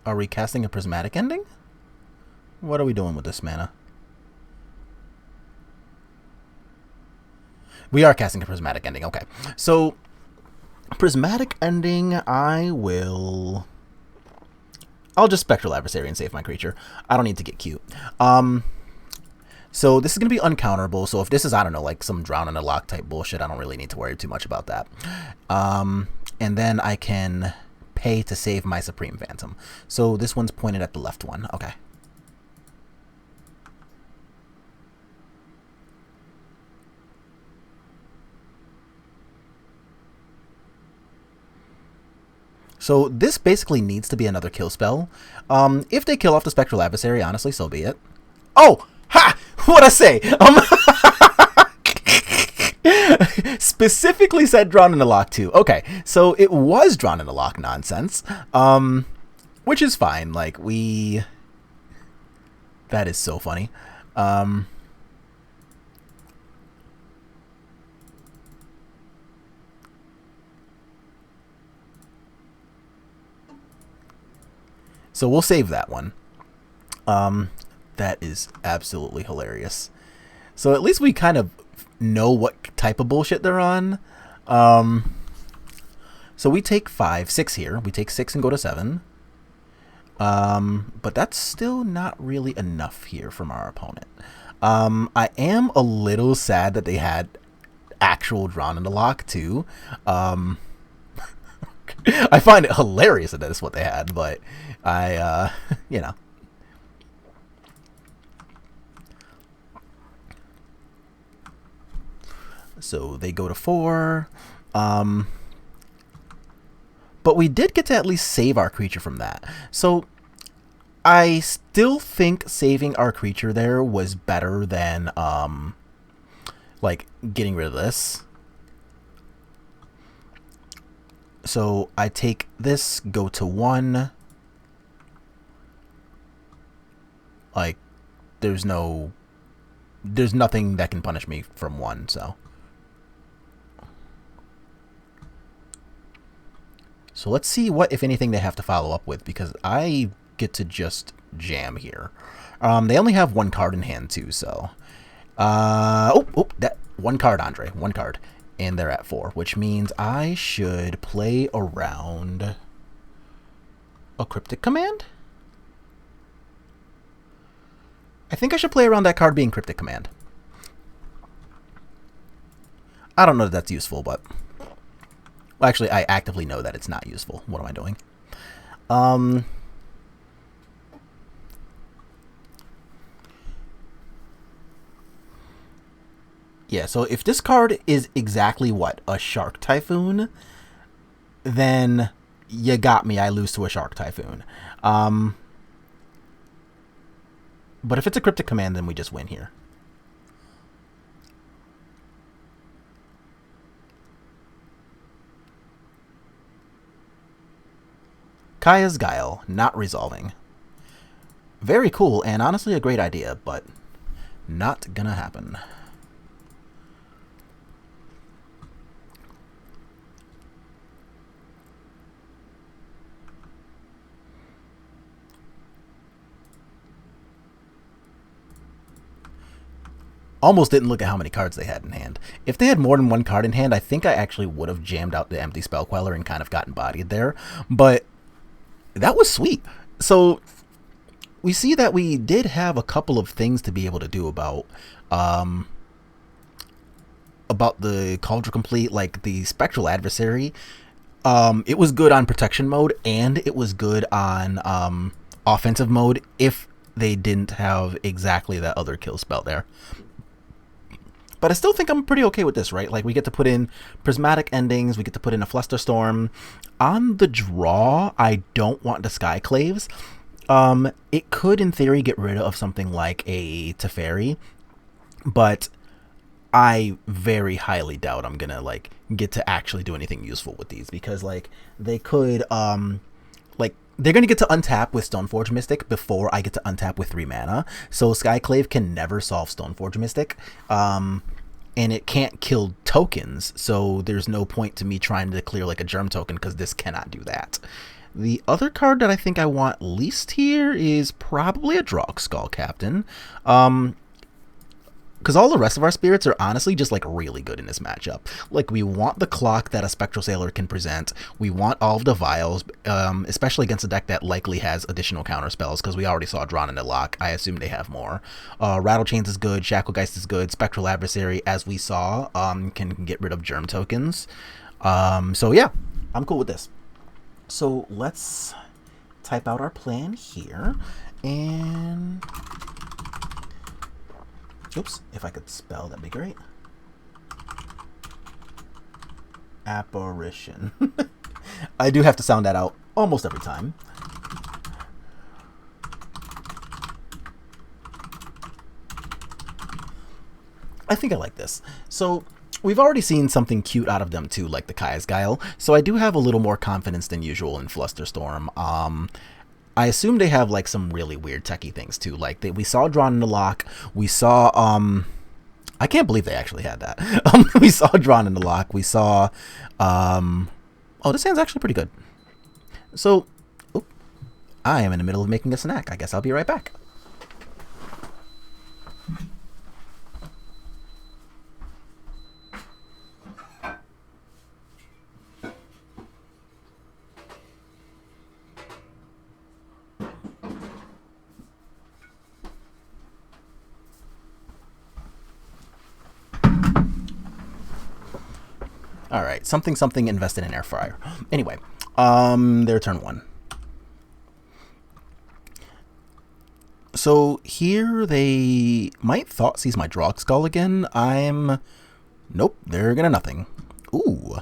Are we casting a prismatic ending? What are we doing with this mana? We are casting a prismatic ending. Okay. So, prismatic ending, I'll just Spectral Adversary and save my creature. I don't need to get cute. So this is going to be uncounterable. So if this is, I don't know, like some Drown in a Lock type bullshit, I don't really need to worry too much about that. And then I can pay to save my Supreme Phantom. So this one's pointed at the left one. Okay. So this basically needs to be another kill spell. If they kill off the Spectral Adversary, honestly, so be it. Oh! Ha! What'd I say? Specifically said Drawn in the Lock too. Okay, so it was Drawn in the Lock nonsense. Which is fine. Like, that is so funny. So we'll save that one. That is absolutely hilarious. So at least we kind of know what type of bullshit they're on. So we take 6 here. We take 6 and go to 7. But that's still not really enough here from our opponent. I am a little sad that they had actual Drawn in the Lock too. I find it hilarious that that's what they had, but you know. So they go to 4. But we did get to at least save our creature from that. So I still think saving our creature there was better than like getting rid of this. So I take this, go to 1. Like, there's nothing that can punish me from 1, so. So let's see what, if anything, they have to follow up with, because I get to just jam here. They only have 1 card in hand, too, so. That 1 card, Andre. 1 card. And they're at 4, which means I should play around a Cryptic Command? I think I should play around that card being Cryptic Command. I don't know that that's useful, but... Well, actually, I actively know that it's not useful. What am I doing? Yeah, so if this card is exactly what? A Shark Typhoon? Then you got me. I lose to a Shark Typhoon. But if it's a Cryptic Command, then we just win here. Kaya's Guile, not resolving. Very cool, and honestly a great idea, but not gonna happen. Almost didn't look at how many cards they had in hand. If they had more than 1 card in hand, I think I actually would have jammed out the empty Spell Queller and kind of gotten bodied there. But that was sweet. So we see that we did have a couple of things to be able to do about the Cauldron Complete, like the Spectral Adversary. It was good on protection mode, and it was good on offensive mode if they didn't have exactly that other kill spell there. But I still think I'm pretty okay with this, right? Like, we get to put in prismatic endings, we get to put in a Flusterstorm. On the draw, I don't want the Skyclaves. It could, in theory, get rid of something like a Teferi, but I very highly doubt I'm gonna, like, get to actually do anything useful with these, because, like, they could, they're going to get to untap with Stoneforge Mystic before I get to untap with 3 mana. So Skyclave can never solve Stoneforge Mystic. And it can't kill tokens. So there's no point to me trying to clear like a Germ token, because this cannot do that. The other card that I think I want least here is probably a Drogskol Captain. Because all the rest of our spirits are honestly just like really good in this matchup. Like, we want the clock that a Spectral Sailor can present. We want all of the vials, especially against a deck that likely has additional counter spells, because we already saw Drawn in the Lock. I assume they have more. Rattlechains is good. Shacklegeist is good. Spectral Adversary, as we saw, can get rid of germ tokens. So yeah, I'm cool with this. So let's type out our plan here, and oops, if I could spell, that'd be great. Apparition. I do have to sound that out almost every time. I think I like this. So we've already seen something cute out of them too, like the Kaya's Guile. So I do have a little more confidence than usual in Flusterstorm. I assume they have like some really weird techie things too. Like we saw Drawn in the Lock. We saw I can't believe they actually had that. We saw Drawn in the Lock. We saw oh, this hand's actually pretty good. So I am in the middle of making a snack. I guess I'll be right back. Alright, something invested in air fryer. Anyway, their turn 1. So here they might Thought Seize my Drogskol again. Nope, they're gonna nothing. Ooh,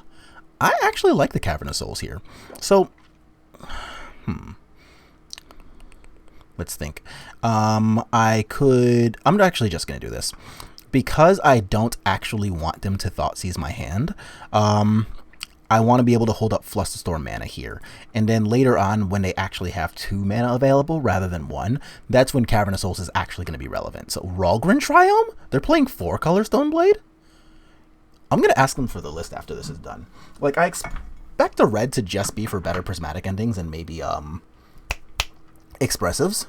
I actually like the Cavern of Souls here. So, let's think. I'm actually just gonna do this. Because I don't actually want them to Thought Seize my hand, I want to be able to hold up Flusterstorm mana here. And then later on, when they actually have 2 mana available rather than 1, that's when Cavern of Souls is actually going to be relevant. So Ralgren Triome? They're playing 4-color Stoneblade? I'm going to ask them for the list after this is done. Like, I expect the red to just be for better prismatic endings and maybe expressives.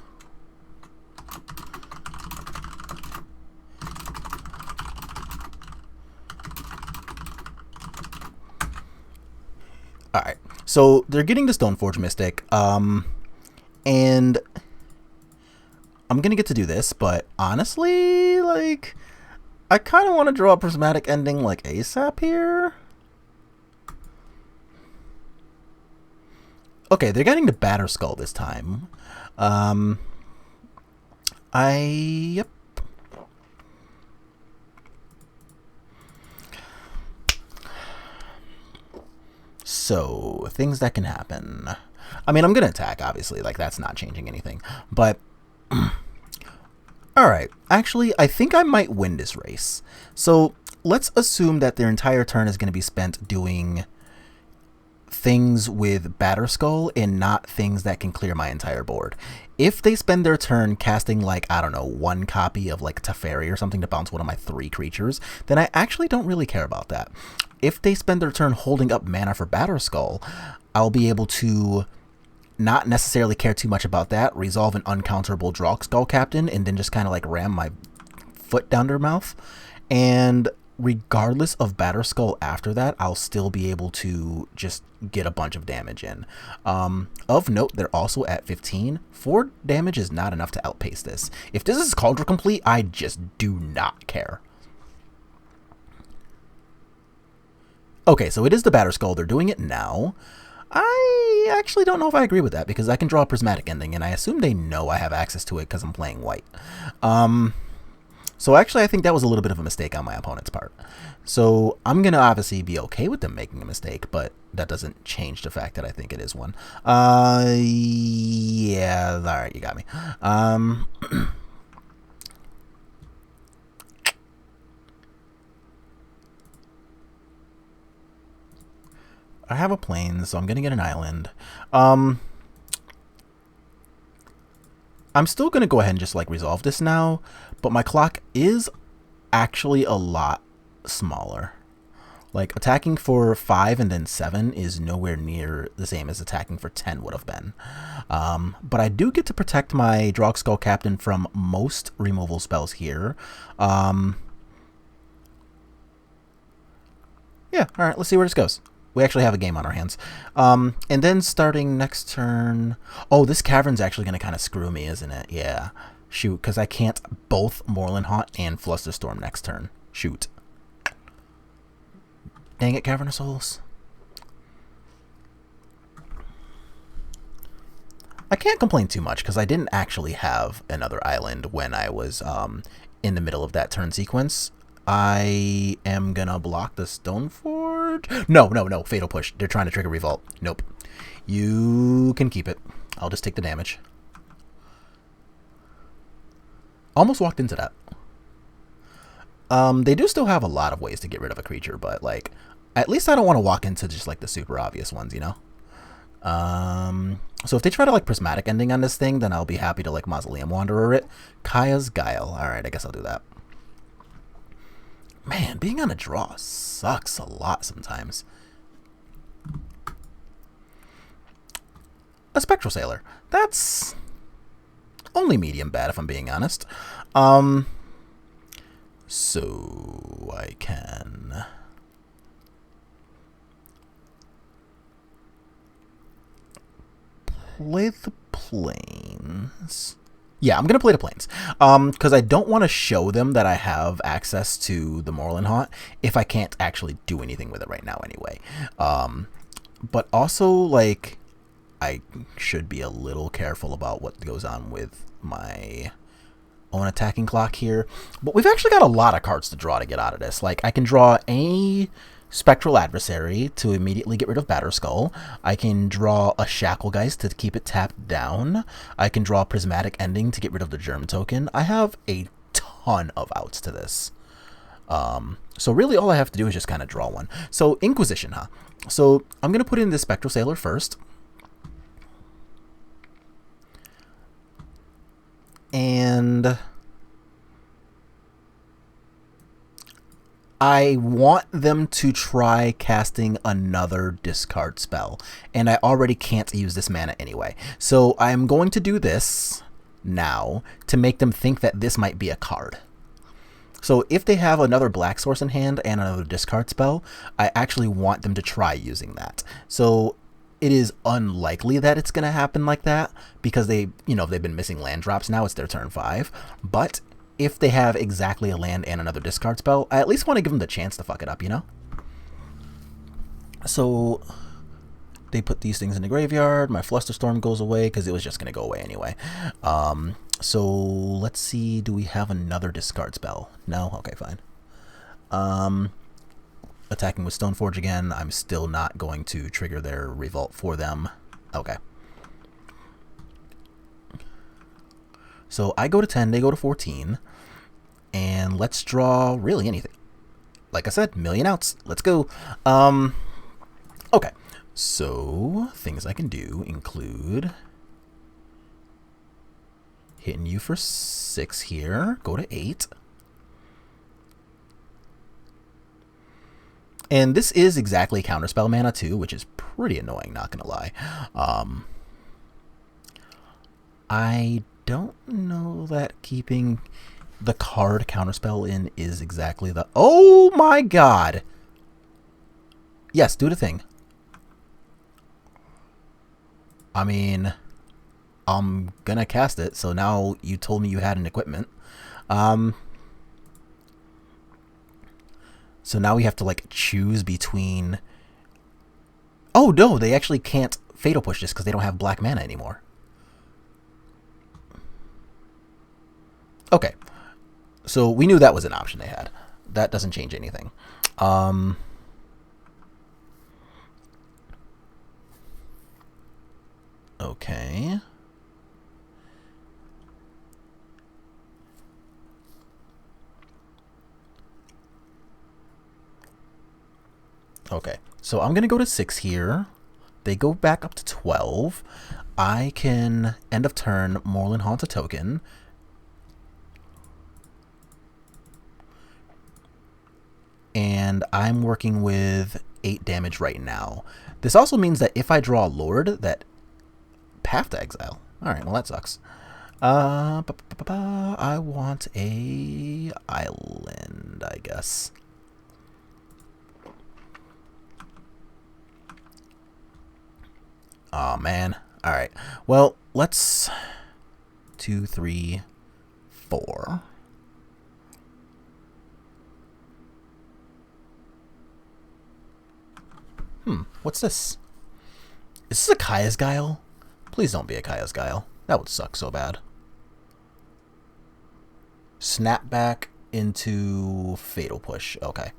Alright, so they're getting the Stoneforge Mystic, and I'm gonna get to do this, but honestly, like, I kind of want to draw a prismatic ending like ASAP here. Okay, they're getting the Batterskull this time. Yep. So, things that can happen. I mean, I'm going to attack, obviously. Like, that's not changing anything. But, alright. Actually, I think I might win this race. So, let's assume that their entire turn is going to be spent doing things with Batterskull and not things that can clear my entire board. If they spend their turn casting, like, I don't know, 1 copy of, like, Teferi or something to bounce one of my 3 creatures, then I actually don't really care about that. If they spend their turn holding up mana for Batterskull, I'll be able to not necessarily care too much about that, resolve an uncounterable Drogskol Captain, and then just kind of, like, ram my foot down their mouth. And regardless of Batterskull after that, I'll still be able to just get a bunch of damage in. Of note, they're also at 15. 4 damage is not enough to outpace this. If this is Cauldron Complete, I just do not care. Okay, so it is the Batterskull. They're doing it now. I actually don't know if I agree with that, because I can draw a prismatic ending, and I assume they know I have access to it because I'm playing white. So actually, I think that was a little bit of a mistake on my opponent's part. So I'm going to obviously be okay with them making a mistake, but that doesn't change the fact that I think it is one. Yeah, alright, you got me. I have a plane, so I'm going to get an island. I'm still going to go ahead and just, like, resolve this now, but my clock is actually a lot smaller. Like, attacking for 5 and then 7 is nowhere near the same as attacking for 10 would have been. But I do get to protect my Drogskol Captain from most removal spells here. Yeah, alright, let's see where this goes. We actually have a game on our hands. And then starting next turn... Oh, this Cavern's actually going to kind of screw me, isn't it? Yeah. Shoot, because I can't both Moorland Haunt and Flusterstorm next turn. Shoot. Dang it, Cavern of Souls. I can't complain too much because I didn't actually have another island when I was in the middle of that turn sequence. I am gonna block the Stoneforge. No. Fatal Push. They're trying to trigger Revolt. Nope. You can keep it. I'll just take the damage. Almost walked into that. They do still have a lot of ways to get rid of a creature, but, like, at least I don't want to walk into just, like, the super obvious ones, you know? So if they try to, like, Prismatic Ending on this thing, then I'll be happy to, like, Mausoleum Wanderer it. Kaya's Guile. Alright, I guess I'll do that. Man, being on a draw sucks a lot sometimes. A Spectral Sailor. That's only medium bad, if I'm being honest. So I can play the planes. Yeah, I'm going to play the planes. Because I don't want to show them that I have access to the Moorland Haunt if I can't actually do anything with it right now anyway. But also, like, I should be a little careful about what goes on with my own attacking clock here. But we've actually got a lot of cards to draw to get out of this. Like, I can draw a Spectral Adversary to immediately get rid of Batterskull. I can draw a Shacklegeist to keep it tapped down. I can draw a Prismatic Ending to get rid of the Germ token. I have a ton of outs to this. So really all I have to do is just kind of draw one. So Inquisition, huh? So I'm going to put in this Spectral Sailor first. And I want them to try casting another discard spell, and I already can't use this mana anyway. So I'm going to do this now to make them think that this might be a card. So if they have another black source in hand and another discard spell, I actually want them to try using that. So it is unlikely that it's going to happen like that because they've been missing land drops now. It's their turn 5, but if they have exactly a land and another discard spell, I at least want to give them the chance to fuck it up, you know? So they put these things in the graveyard. My Flusterstorm goes away because it was just going to go away anyway. So let's see. Do we have another discard spell? No? Okay, fine. Attacking with Stoneforge again. I'm still not going to trigger their Revolt for them. Okay. So I go to 10, they go to 14, and let's draw really anything. Like I said, million outs. Let's go. Okay, so things I can do include hitting you for 6 here, go to 8. And this is exactly counterspell mana too, which is pretty annoying, not gonna lie. I don't know that keeping the card counterspell in is exactly the... Oh my god! Yes, do the thing. I mean, I'm gonna cast it, so now you told me you had an equipment. So now we have to, like, choose between... Oh, no, they actually can't Fatal Push this because they don't have black mana anymore. Okay, so we knew that was an option they had. That doesn't change anything. Okay. Okay, so I'm going to go to 6 here. They go back up to 12. I can, end of turn, Moorland Haunt a token. and I'm working with 8 damage right now. This also means that if I draw a Lord, that Path to Exile. Alright, well that sucks. I want a island, I guess. Oh man. Alright. Well, let's 2, 3, 4. What's this? Is this a Kaya's Guile? Please don't be a Kaya's Guile. That would suck so bad. Snap back into Fatal Push. Okay.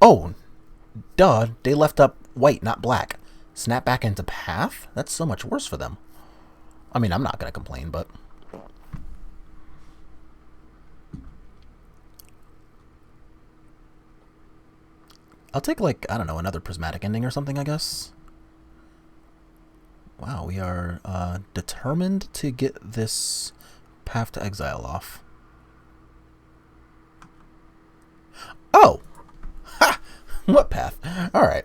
Oh, duh. They left up white, not black. Snap back into Path? That's so much worse for them. I mean, I'm not going to complain, but... I'll take, like, I don't know, another Prismatic Ending or something, I guess. Wow, we are determined to get this Path to Exile off. Oh! Ha! What path? Alright.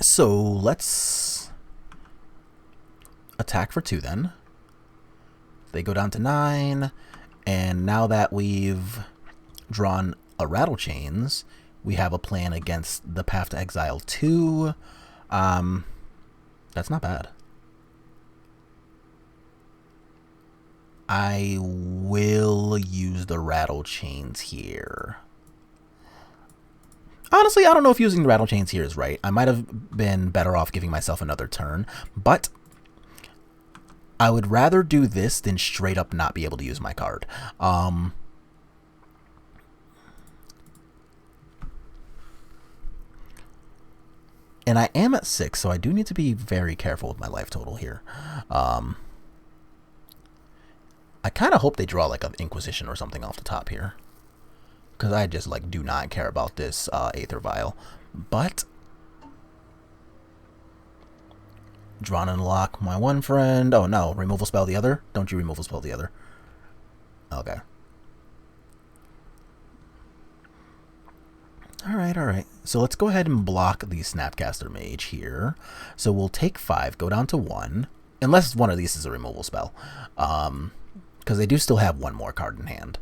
So, let's attack for 2 then. They go down to 9, and now that we've drawn a Rattlechains, we have a plan against the Path to Exile 2. That's not bad. I will use the Rattlechains here. Honestly, I don't know if using the Rattlechains here is right. I might have been better off giving myself another turn, but I would rather do this than straight up not be able to use my card. And I am at 6, so I do need to be very careful with my life total here. I kind of hope they draw like an Inquisition or something off the top here, because I just like do not care about this Aether Vial. But draw and unlock my one friend. Oh no, removal spell the other. Don't you removal spell the other? Okay. Alright. So let's go ahead and block the Snapcaster Mage here. So we'll take 5, go down to 1. Unless one of these is a removal spell. Because they do still have one more card in hand.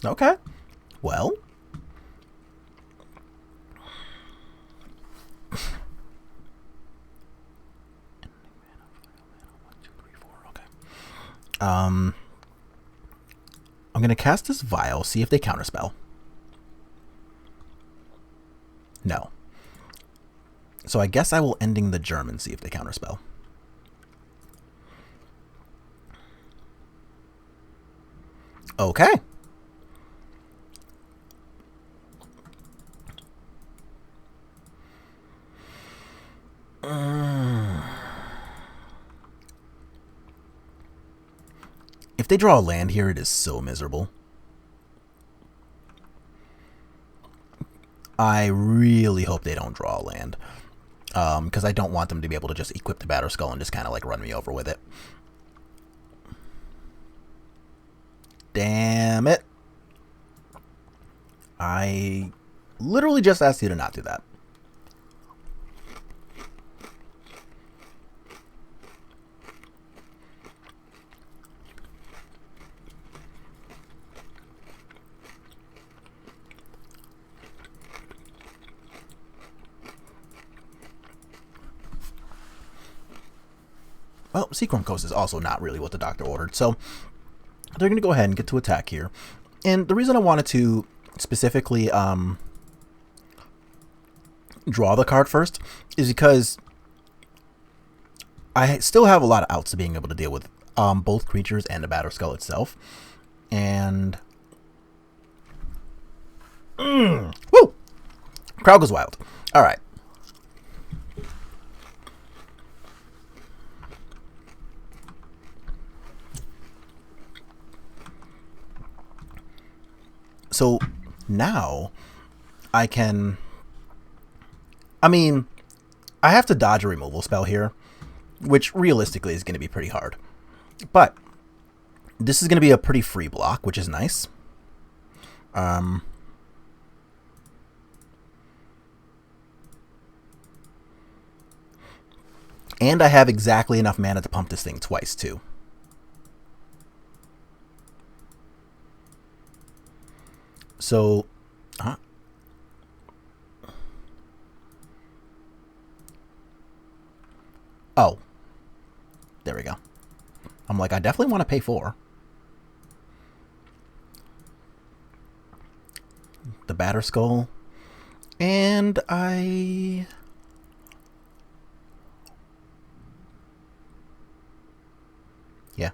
Okay. Well. I'm going to cast this Vial, see if they counterspell. No. So I guess I will Ending the Germ, see if they counterspell. Okay. If they draw a land here, it is so miserable. I really hope they don't draw a land. Because I don't want them to be able to just equip the Batterskull and just kind of like run me over with it. Damn it. I literally just asked you to not do that. Well, Seachrome Coast is also not really what the doctor ordered, so they're going to go ahead and get to attack here. And the reason I wanted to specifically draw the card first is because I still have a lot of outs to being able to deal with both creatures and the Batterskull itself. And... woo! Crowd goes wild. All right. So now I can... I mean, I have to dodge a removal spell here, which realistically is going to be pretty hard. But this is going to be a pretty free block, which is nice. And I have exactly enough mana to pump this thing twice, too. So... Oh. There we go. I'm like, I definitely want to pay 4. The Batterskull. And I... Yeah.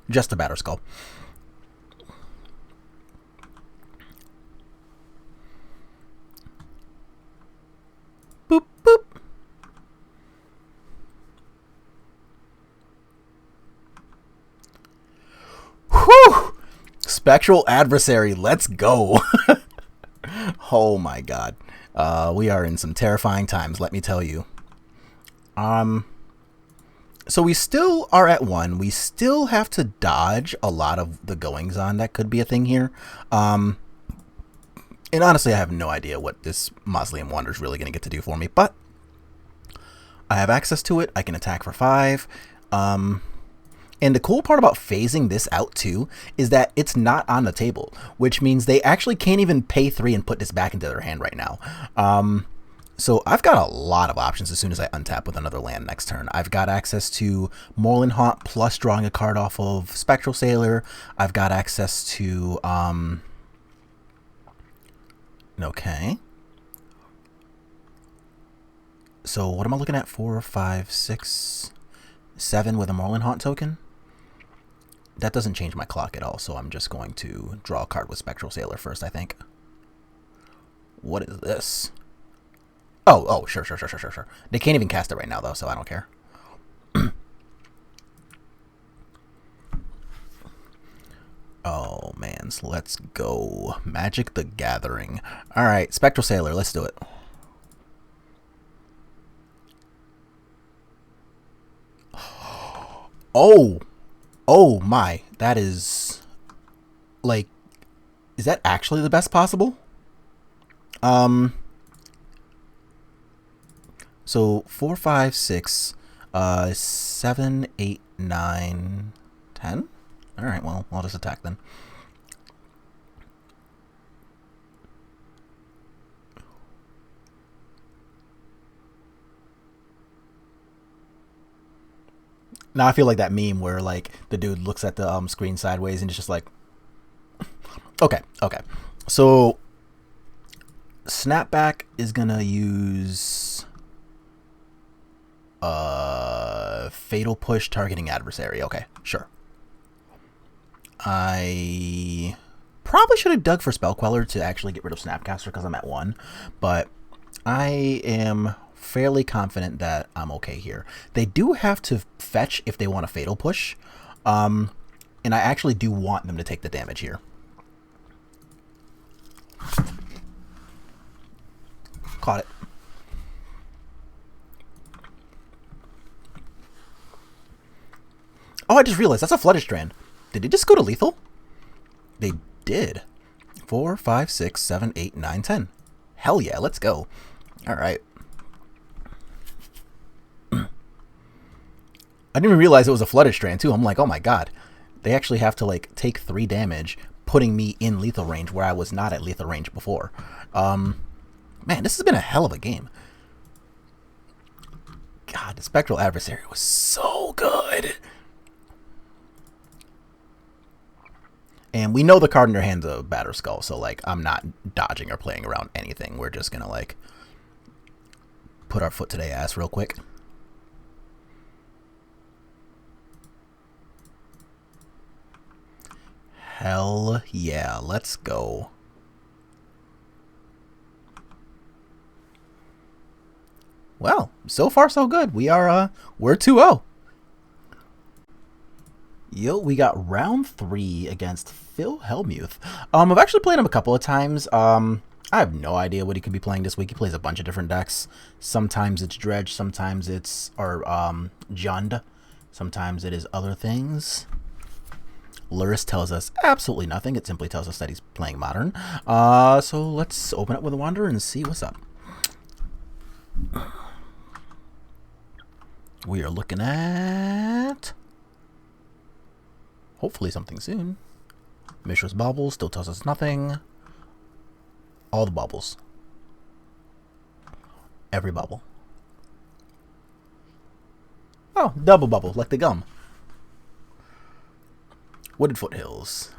Just the Batterskull. Boop, boop. Whew! Spectral Adversary, let's go. Oh my god. We are in some terrifying times, let me tell you. So we still are at 1. We still have to dodge a lot of the goings on that could be a thing here. And honestly, I have no idea what this Mausoleum Wanderer is really going to get to do for me, but I have access to it. I can attack for 5. And the cool part about phasing this out too is that it's not on the table, which means they actually can't even pay 3 and put this back into their hand right now. So I've got a lot of options as soon as I untap with another land next turn. I've got access to Moorland Haunt plus drawing a card off of Spectral Sailor. I've got access to... Okay. So what am I looking at? 4, 5, 6, 7 with a Moorland Haunt token? That doesn't change my clock at all, so I'm just going to draw a card with Spectral Sailor first, I think. What is this? Oh, sure. They can't even cast it right now, though, so I don't care. Oh, man, so let's go. Magic the Gathering. All right, Spectral Sailor, let's do it. Oh my, that is, like, is that actually the best possible? So 4, 5, 6, 7, 8, 9, 10. All right, well, I'll just attack then. Now I feel like that meme where like the dude looks at the screen sideways and it's just like, okay. So Snapback is gonna use Fatal Push targeting adversary. Okay, sure. I probably should have dug for Spell Queller to actually get rid of Snapcaster because I'm at 1, but I am fairly confident that I'm okay here. They do have to fetch if they want a Fatal Push, and I actually do want them to take the damage here. Caught it. Oh, I just realized that's a Flooded Strand. Did it just go to lethal? They did. 4, 5, 6, 7, 8, 9, 10. Hell yeah, let's go. All right. I didn't even realize it was a Flooded Strand, too. I'm like, oh my god. They actually have to, like, take 3 damage, putting me in lethal range where I was not at lethal range before. Man, this has been a hell of a game. God, the Spectral Adversary was so good. And we know the card in their hand's a Batterskull, so, like, I'm not dodging or playing around anything. We're just gonna, like, put our foot to the ass real quick. Hell yeah, let's go. so far so good. We're 2-0. Yo, we got round 3 against Phil Hellmuth. I've actually played him a couple of times. I have no idea what he could be playing this week. He plays a bunch of different decks. Sometimes it's Dredge, sometimes it's Jund, sometimes it is other things. Lurrus tells us absolutely nothing. It simply tells us that he's playing Modern. So let's open up with a Wanderer and see what's up. We are looking at hopefully something soon. Mishra's Baubles still tells us nothing. All the baubles. Every bubble. Oh, double bubble, like the gum. Wooded Foothills.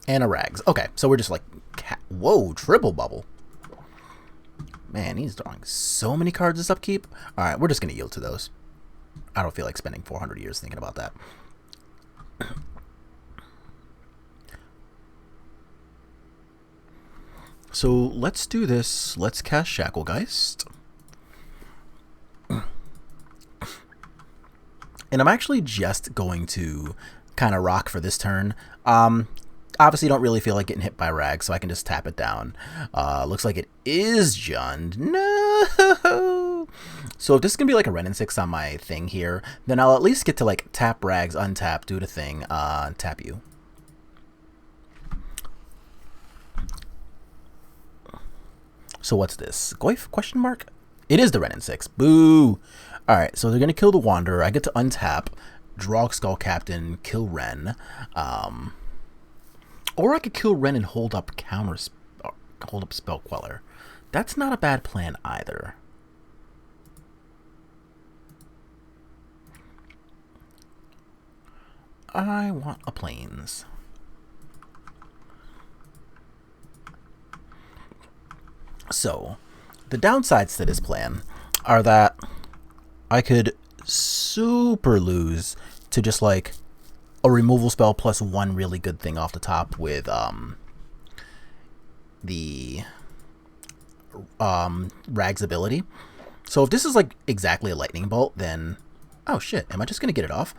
And a Rags. Okay, so we're just like, whoa, triple bubble. Man, he's drawing so many cards this upkeep. Alright, we're just going to yield to those. I don't feel like spending 400 years thinking about that. So let's do this. Let's cast Shacklegeist. And I'm actually just going to kind of rock for this turn. Obviously don't really feel like getting hit by Rag, so I can just tap it down. Looks like it is Jund. No! So if this is going to be like a Ren and 6 on my thing here, then I'll at least get to like tap Rags, untap, do the thing, tap you. So what's this? Goyf? Question mark? It is the Ren and 6. Boo! Alright, so they're going to kill the Wanderer. I get to untap, Drogskol Captain, kill Ren. Or I could kill Ren and hold up Spell Queller. That's not a bad plan either. I want a Plains. So, the downsides to this plan are that I could super lose to just like a removal spell plus one really good thing off the top with the Rag's ability. So if this is like exactly a lightning bolt, then oh shit, am I just gonna get it off?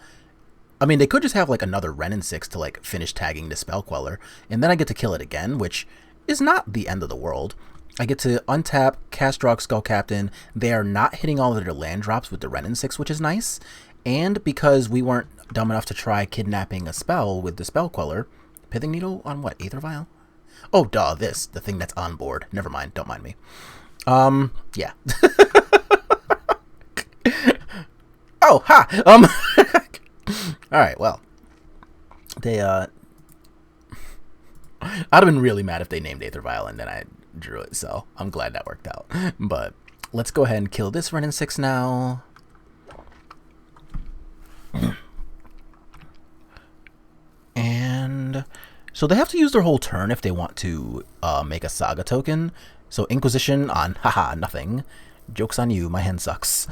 I mean, they could just have like another Ren and 6 to like finish tagging the Spell Queller, and then I get to kill it again, which is not the end of the world. I get to untap, cast Drogskol Captain. They are not hitting all of their land drops with the Ren and 6, which is nice. And because we weren't dumb enough to try kidnapping a spell with the Spell Queller, Pithing Needle on what? Aether Vial? Oh, duh, the thing that's on board. Never mind, don't mind me. Yeah. Oh, ha! Alright, well. They, I'd have been really mad if they named Aether Vial and then I drew it, so I'm glad that worked out. But let's go ahead and kill this Ren and 6 now. And so they have to use their whole turn if they want to make a Saga token. So Inquisition on haha nothing. Joke's on you, my hand sucks.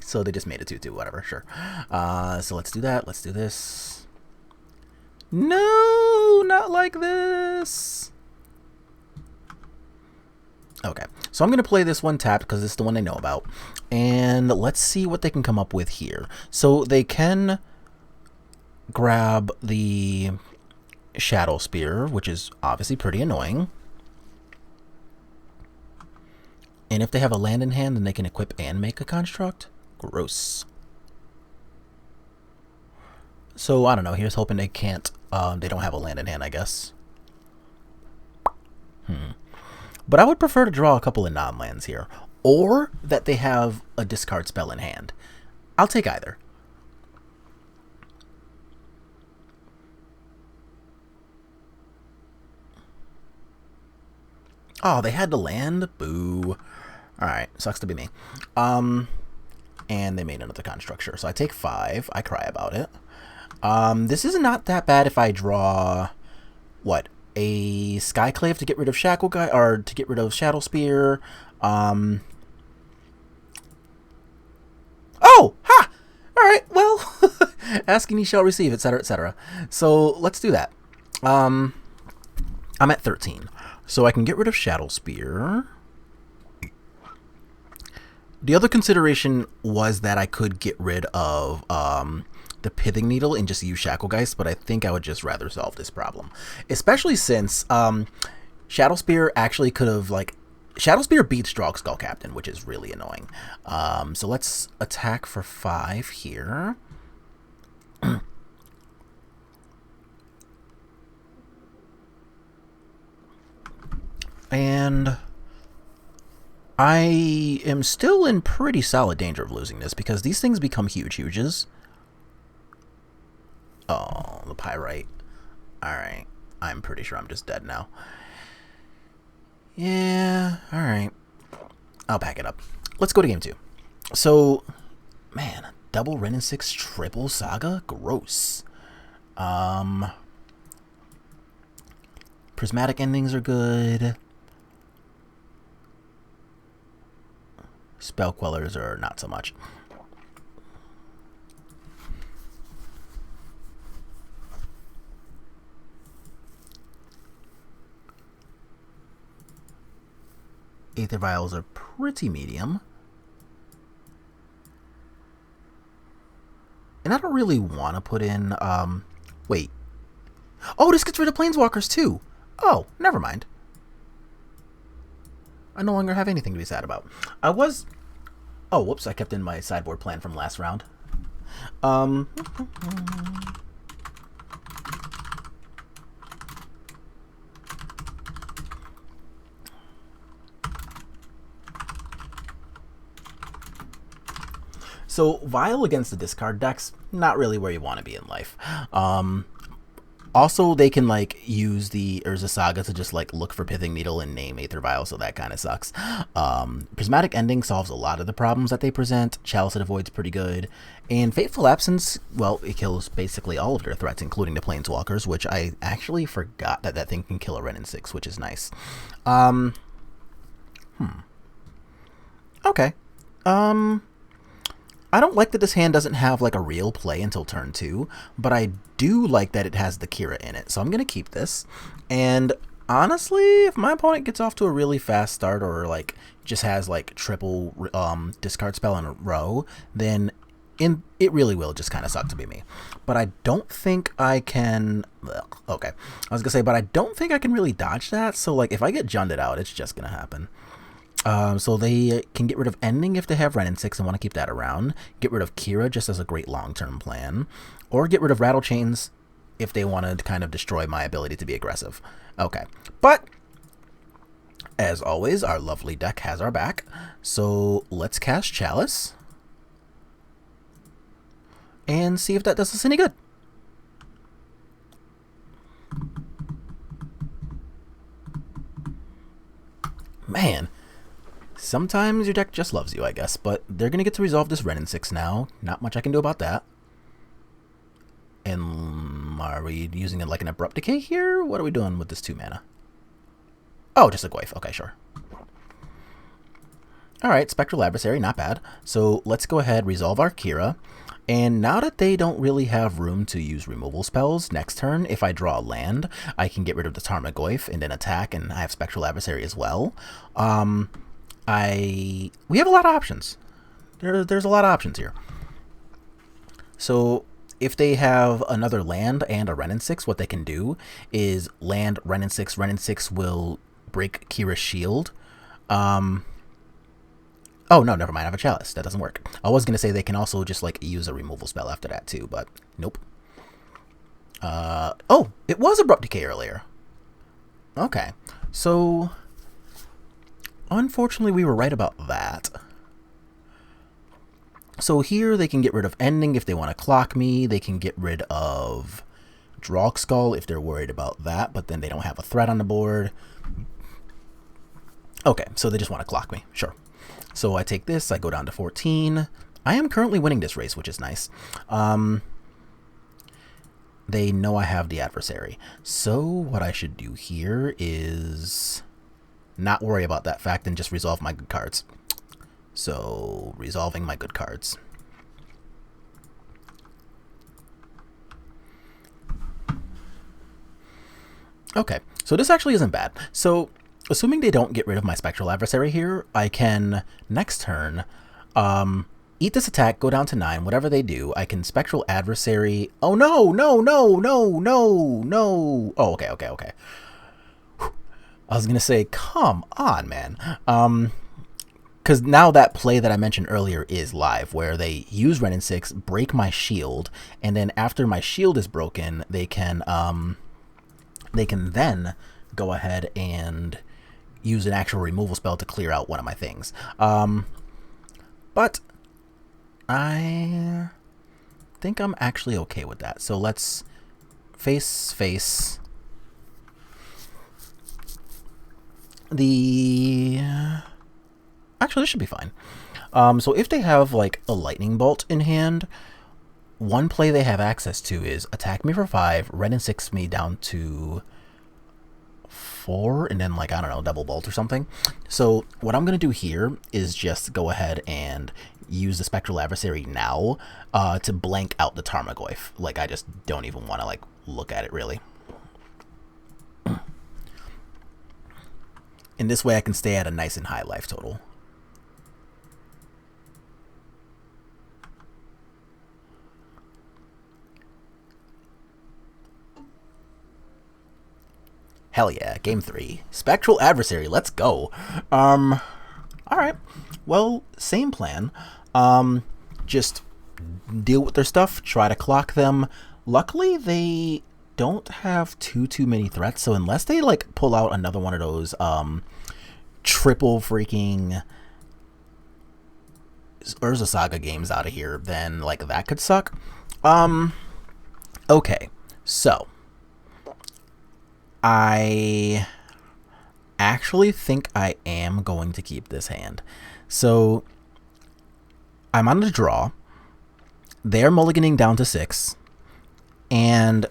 So they just made it 2/2, whatever, sure. So let's do that. Let's do this. No, not like this. Okay, so I'm going to play this one tapped because it's the one they know about. And let's see what they can come up with here. So they can grab the Shadow Spear, which is obviously pretty annoying. And if they have a land in hand, then they can equip and make a construct. Gross. So, I don't know. Here's hoping they can't, they don't have a land in hand, I guess. But I would prefer to draw a couple of non-lands here. Or that they have a discard spell in hand. I'll take either. Oh, they had to land? Boo. Alright, sucks to be me. And they made another construct, sure. So I take 5. I cry about it. This is not that bad if I draw, what, a Skyclave to get rid of Shacklegeist, or to get rid of Shadow Spear. Oh! Ha! Alright, well, Ask and ye shall receive, etc., etc. So let's do that. I'm at 13. So I can get rid of Shadow Spear. The other consideration was that I could get rid of the Pithing Needle and just use Shacklegeist, but I think I would just rather solve this problem. Especially since Shadow Spear actually could have, like... Shadow Spear beats Drogskol Captain, which is really annoying. So let's attack for 5 here. And I am still in pretty solid danger of losing this because these things become huge huges. Oh, the Pyrite. Alright. I'm pretty sure I'm just dead now. Yeah, alright. I'll pack it up. Let's go to game 2. So, man, double Ren and 6, triple Saga? Gross. Prismatic endings are good. Spell Quellers are not so much. Aether Vials are pretty medium. And I don't really want to put in, wait. Oh, this gets rid of Planeswalkers too. Oh, never mind. I no longer have anything to be sad about. I was... Oh, whoops, I kept in my sideboard plan from last round. So, Vial against the discard decks, not really where you want to be in life. Also, they can, like, use the Urza Saga to just, like, look for Pithing Needle and name Aether Vial, so that kind of sucks. Prismatic Ending solves a lot of the problems that they present. Chalice of Void's pretty good. And Fateful Absence, well, it kills basically all of their threats, including the Planeswalkers, which I actually forgot that that thing can kill a Ren and 6, which is nice. Okay. I don't like that this hand doesn't have, like, a real play until turn 2, but I do like that it has the Kira in it, so I'm going to keep this. And honestly, if my opponent gets off to a really fast start or, like, just has, like, triple discard spell in a row, then it really will just kind of suck to be me. But I don't think I can... Okay. I was going to say, but I don't think I can really dodge that, so, like, if I get Junded out, it's just going to happen. So they can get rid of Ending if they have Ren and 6 and want to keep that around. Get rid of Kira just as a great long-term plan. Or get rid of Rattlechains if they want to kind of destroy my ability to be aggressive. Okay. But, as always, our lovely deck has our back. So let's cast Chalice. And see if that does us any good. Man. Sometimes your deck just loves you, I guess, but they're going to get to resolve this Ren and 6 now. Not much I can do about that. And are we using it like an Abrupt Decay here? What are we doing with this 2 mana? Oh, just a Goyf. Okay, sure. Alright, Spectral Adversary, not bad. So let's go ahead, resolve our Kira. And now that they don't really have room to use removal spells, next turn, if I draw a land, I can get rid of the Tarmogoyf and then attack, and I have Spectral Adversary as well. We have a lot of options. There's a lot of options here. So if they have another land and a Ren and 6, what they can do is land Ren and 6. Ren and 6 will break Kira's shield. Oh, no, never mind. I have a Chalice. That doesn't work. I was going to say they can also just, like, use a removal spell after that, too, but nope. Oh, it was Abrupt Decay earlier. Okay. So, unfortunately, we were right about that. So here they can get rid of Ending if they want to clock me. They can get rid of Drogskol if they're worried about that, but then they don't have a threat on the board. Okay, so they just want to clock me. Sure. So I take this, I go down to 14. I am currently winning this race, which is nice. They know I have the adversary. So what I should do here is not worry about that fact and just resolve my good cards. So resolving my good cards. Okay, so this actually isn't bad. So, assuming they don't get rid of my Spectral Adversary here, I can, next turn, eat this attack, go down to 9, whatever they do, I can Spectral Adversary... Oh, no, no, no, no, no, no! Oh, okay, okay, okay. Whew. I was gonna say, come on, man. Because now that play that I mentioned earlier is live, where they use Ren and 6, break my shield, and then after my shield is broken, they can then go ahead and use an actual removal spell to clear out one of my things. But I think I'm actually okay with that. So let's face the... Actually, this should be fine. So if they have like a lightning bolt in hand, one play they have access to is attack me for 5, Ren and 6 me down to 4, and then, like, I don't know, double bolt or something. So what I'm going to do here is just go ahead and use the Spectral Adversary now to blank out the Tarmogoyf. Like, I just don't even want to, like, look at it, really. In this way, I can stay at a nice and high life total. Hell yeah, game 3. Spectral Adversary, let's go. Alright. Well, same plan. Just deal with their stuff, try to clock them. Luckily, they don't have too many threats, so unless they, like, pull out another one of those, triple freaking Urza Saga games out of here, then, like, that could suck. Okay. So, I actually think I am going to keep this hand. So, I'm on the draw. They're mulliganing down to 6. And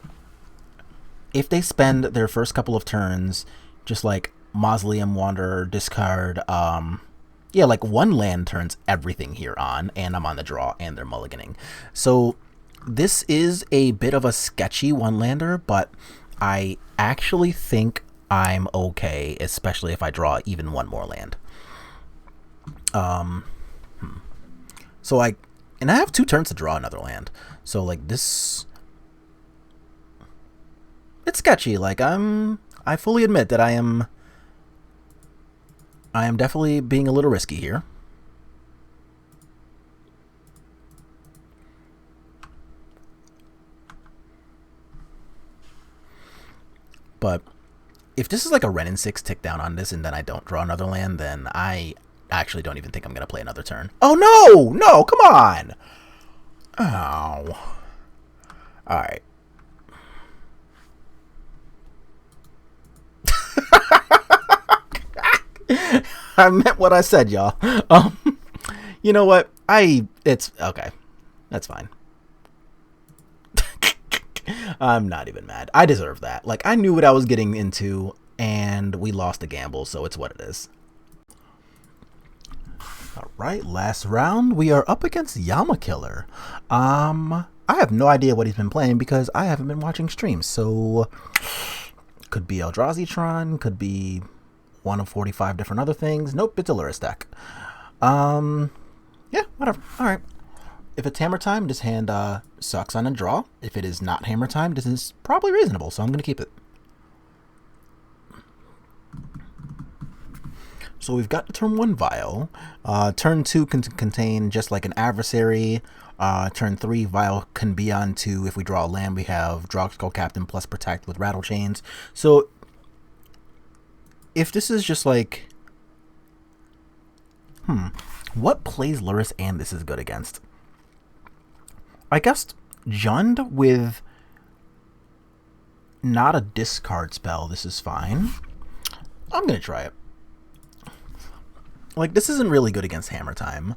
if they spend their first couple of turns just like Mausoleum Wanderer, discard, yeah, like 1 land turns everything here on, and I'm on the draw, and they're mulliganing. So, this is a bit of a sketchy 1-lander, but I actually think I'm okay, especially if I draw even 1 more land. So I have 2 turns to draw another land. So, like, this... It's sketchy. Like, I fully admit that I am definitely being a little risky here. But if this is like a Ren and 6 tick down on this and then I don't draw another land, then I actually don't even think I'm going to play another turn. Oh, no! No, come on! Oh. Alright. I meant what I said, y'all. You know what? It's okay. That's fine. I'm not even mad. I deserve that. Like, I knew what I was getting into, and we lost the gamble, so it's what it is. Alright, last round. We are up against Yamakiller. I have no idea what he's been playing because I haven't been watching streams, so... Could be Eldrazi-tron, could be one of 45 different other things. Nope, it's a Lurrus deck. Yeah, whatever. Alright. If it's hammer time, this hand sucks on a draw. If it is not hammer time, this is probably reasonable, so I'm going to keep it. So we've got the turn 1 Vial. Turn 2 can contain just like an adversary. Turn 3 Vial can be on 2. If we draw a land, we have Drogskol Captain plus Protect with Rattlechains. So if this is just like... what plays Lurrus and this is good against? I guess Jund with not a discard spell, this is fine. I'm going to try it. Like, this isn't really good against Hammer Time.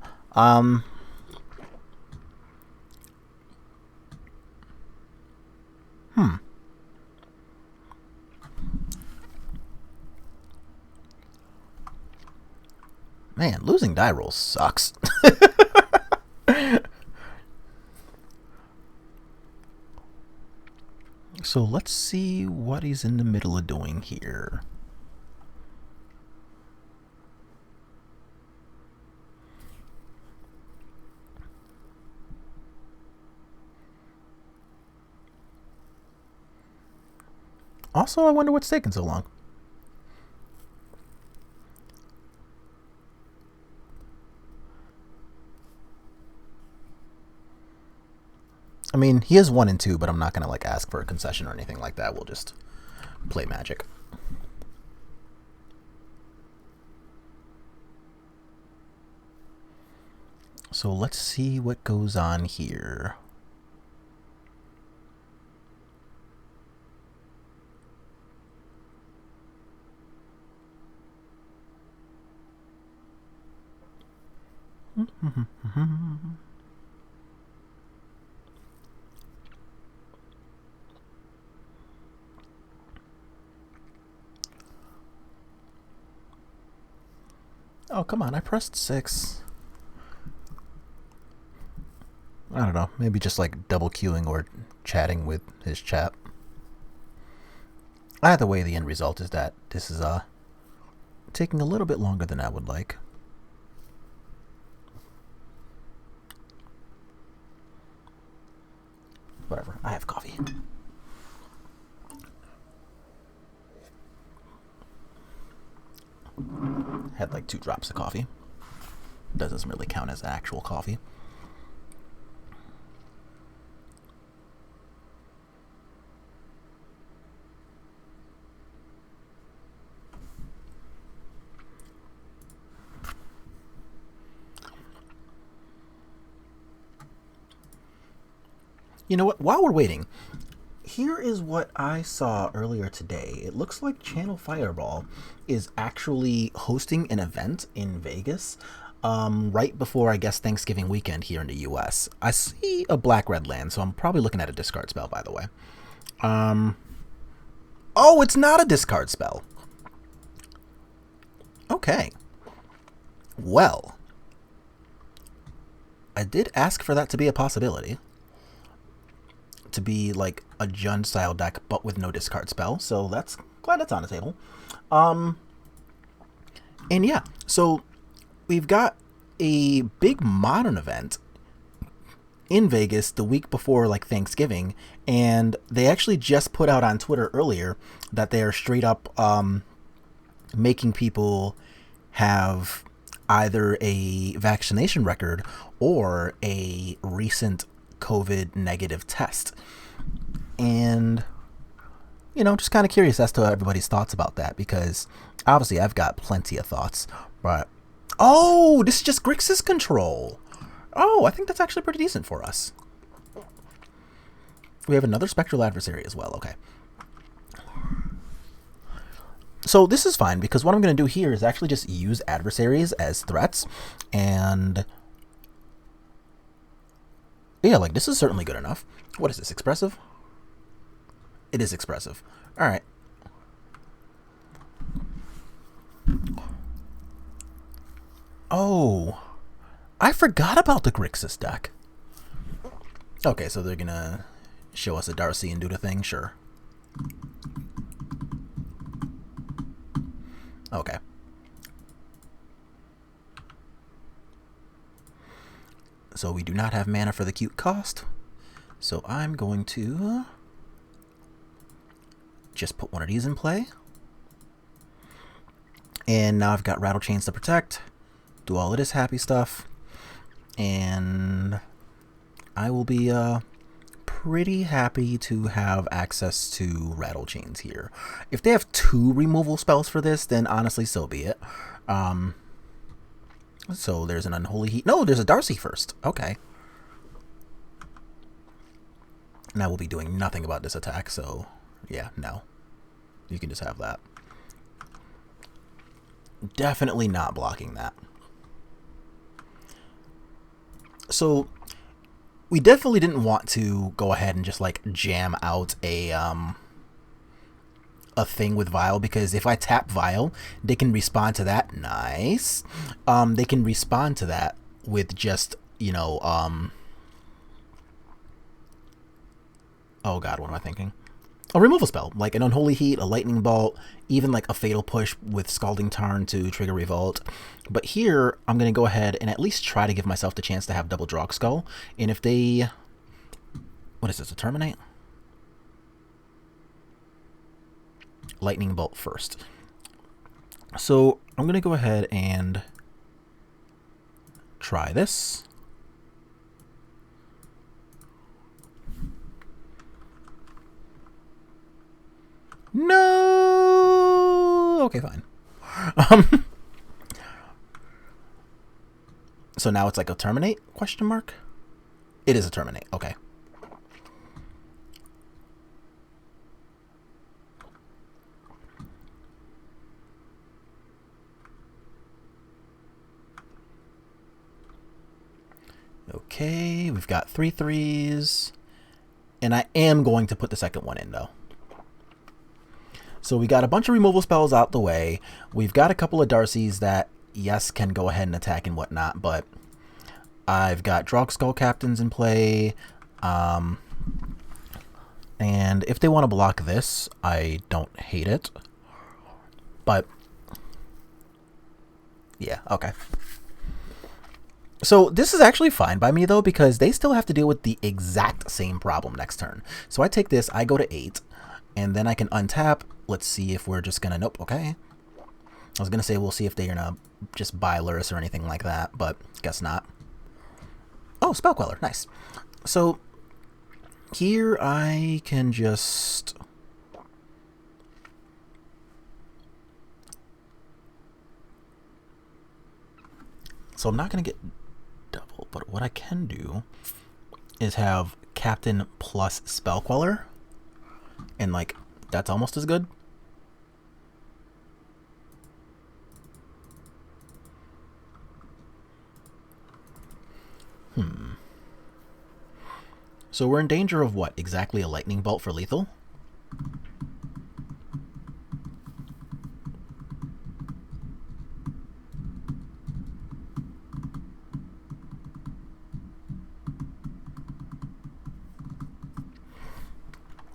Man, losing die rolls sucks. So let's see what he's in the middle of doing here. Also, I wonder what's taking so long. I mean, he is 1 and 2, but I'm not gonna like ask for a concession or anything like that. We'll just play Magic. So let's see what goes on here. Oh, come on, I pressed 6. I don't know, maybe just like double queuing or chatting with his chat. Either way, the end result is that this is taking a little bit longer than I would like. Whatever, I have coffee. Had like 2 drops of coffee. That doesn't really count as actual coffee. You know what? While we're waiting, here is what I saw earlier today. It looks like Channel Fireball is actually hosting an event in Vegas right before, I guess, Thanksgiving weekend here in the US. I see a black-red land, so I'm probably looking at a discard spell, by the way. Oh, it's not a discard spell. Okay. Well, I did ask for that to be a possibility. To be like a Jund style deck, but with no discard spell. So that's glad that's on the table. And yeah, so we've got a big modern event in Vegas the week before like Thanksgiving, and they actually just put out on Twitter earlier that they are straight up making people have either a vaccination record or a recent COVID negative test. And you know, just kind of curious as to everybody's thoughts about that, because obviously I've got plenty of thoughts. But oh, this is just Grixis control. Oh, I think that's actually pretty decent for us. We have another Spectral Adversary as well. Okay, so this is fine, because what I'm going to do here is actually just use adversaries as threats. And yeah, like this is certainly good enough. What is this, expressive? It is expressive. Alright. Oh, I forgot about the Grixis deck. Okay, so they're gonna show us a Darcy and do the thing? Sure. Okay. So we do not have mana for the cute cost. So I'm going to just put one of these in play. And now I've got Rattlechains to protect. Do all of this happy stuff. And I will be pretty happy to have access to Rattlechains here. If they have 2 removal spells for this, then honestly, so be it. So there's an Unholy Heat. No, there's a Darcy first. Okay. And I will be doing nothing about this attack, so yeah, no. You can just have that. Definitely not blocking that. So we definitely didn't want to go ahead and just like jam out a thing with Vial, because if I tap Vial, they can respond to that. Nice. They can respond to that with just, you know, oh god, what am I thinking? a removal spell, like an Unholy Heat, a Lightning Bolt, even like a Fatal Push with Scalding Tarn to trigger Revolt. But here, I'm going to go ahead and at least try to give myself the chance to have double Drogskol. And if they... What is this, a Terminate? Lightning Bolt first. So, I'm going to go ahead and try this. No! Okay, fine. So now it's like a Terminate, question mark? It is a Terminate, okay. Okay, we've got 3 3s. And I am going to put the second one in, though. So we got a bunch of removal spells out the way. We've got a couple of Darcys that, yes, can go ahead and attack and whatnot, but I've got Drogskol Captains in play. And if they want to block this, I don't hate it. But, yeah, okay. So this is actually fine by me, though, because they still have to deal with the exact same problem next turn. So I take this, I go to 8, and then I can untap. Let's see if we're just going to... Nope, okay. I was going to say we'll see if they're going to just buy Lurrus or anything like that, but guess not. Oh, Spell Queller, nice. So here I can just... So I'm not going to get double, but what I can do is have Captain plus Spell Queller, and like that's almost as good. So we're in danger of what? Exactly a Lightning Bolt for lethal?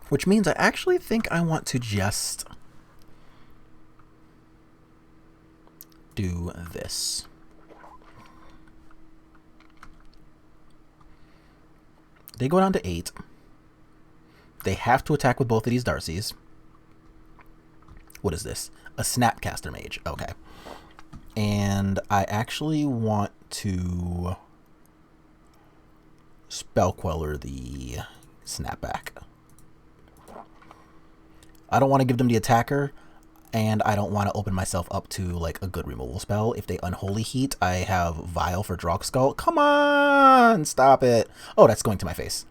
Which means I actually think I want to just do this. They go down to 8. They have to attack with both of these Darcys. What is this? A Snapcaster Mage. Okay. And I actually want to Spell Queller the Snapback. I don't want to give them the attacker, and I don't want to open myself up to like a good removal spell. If they Unholy Heat, I have Vial for Drogskol. Come on! Stop it! Oh, that's going to my face.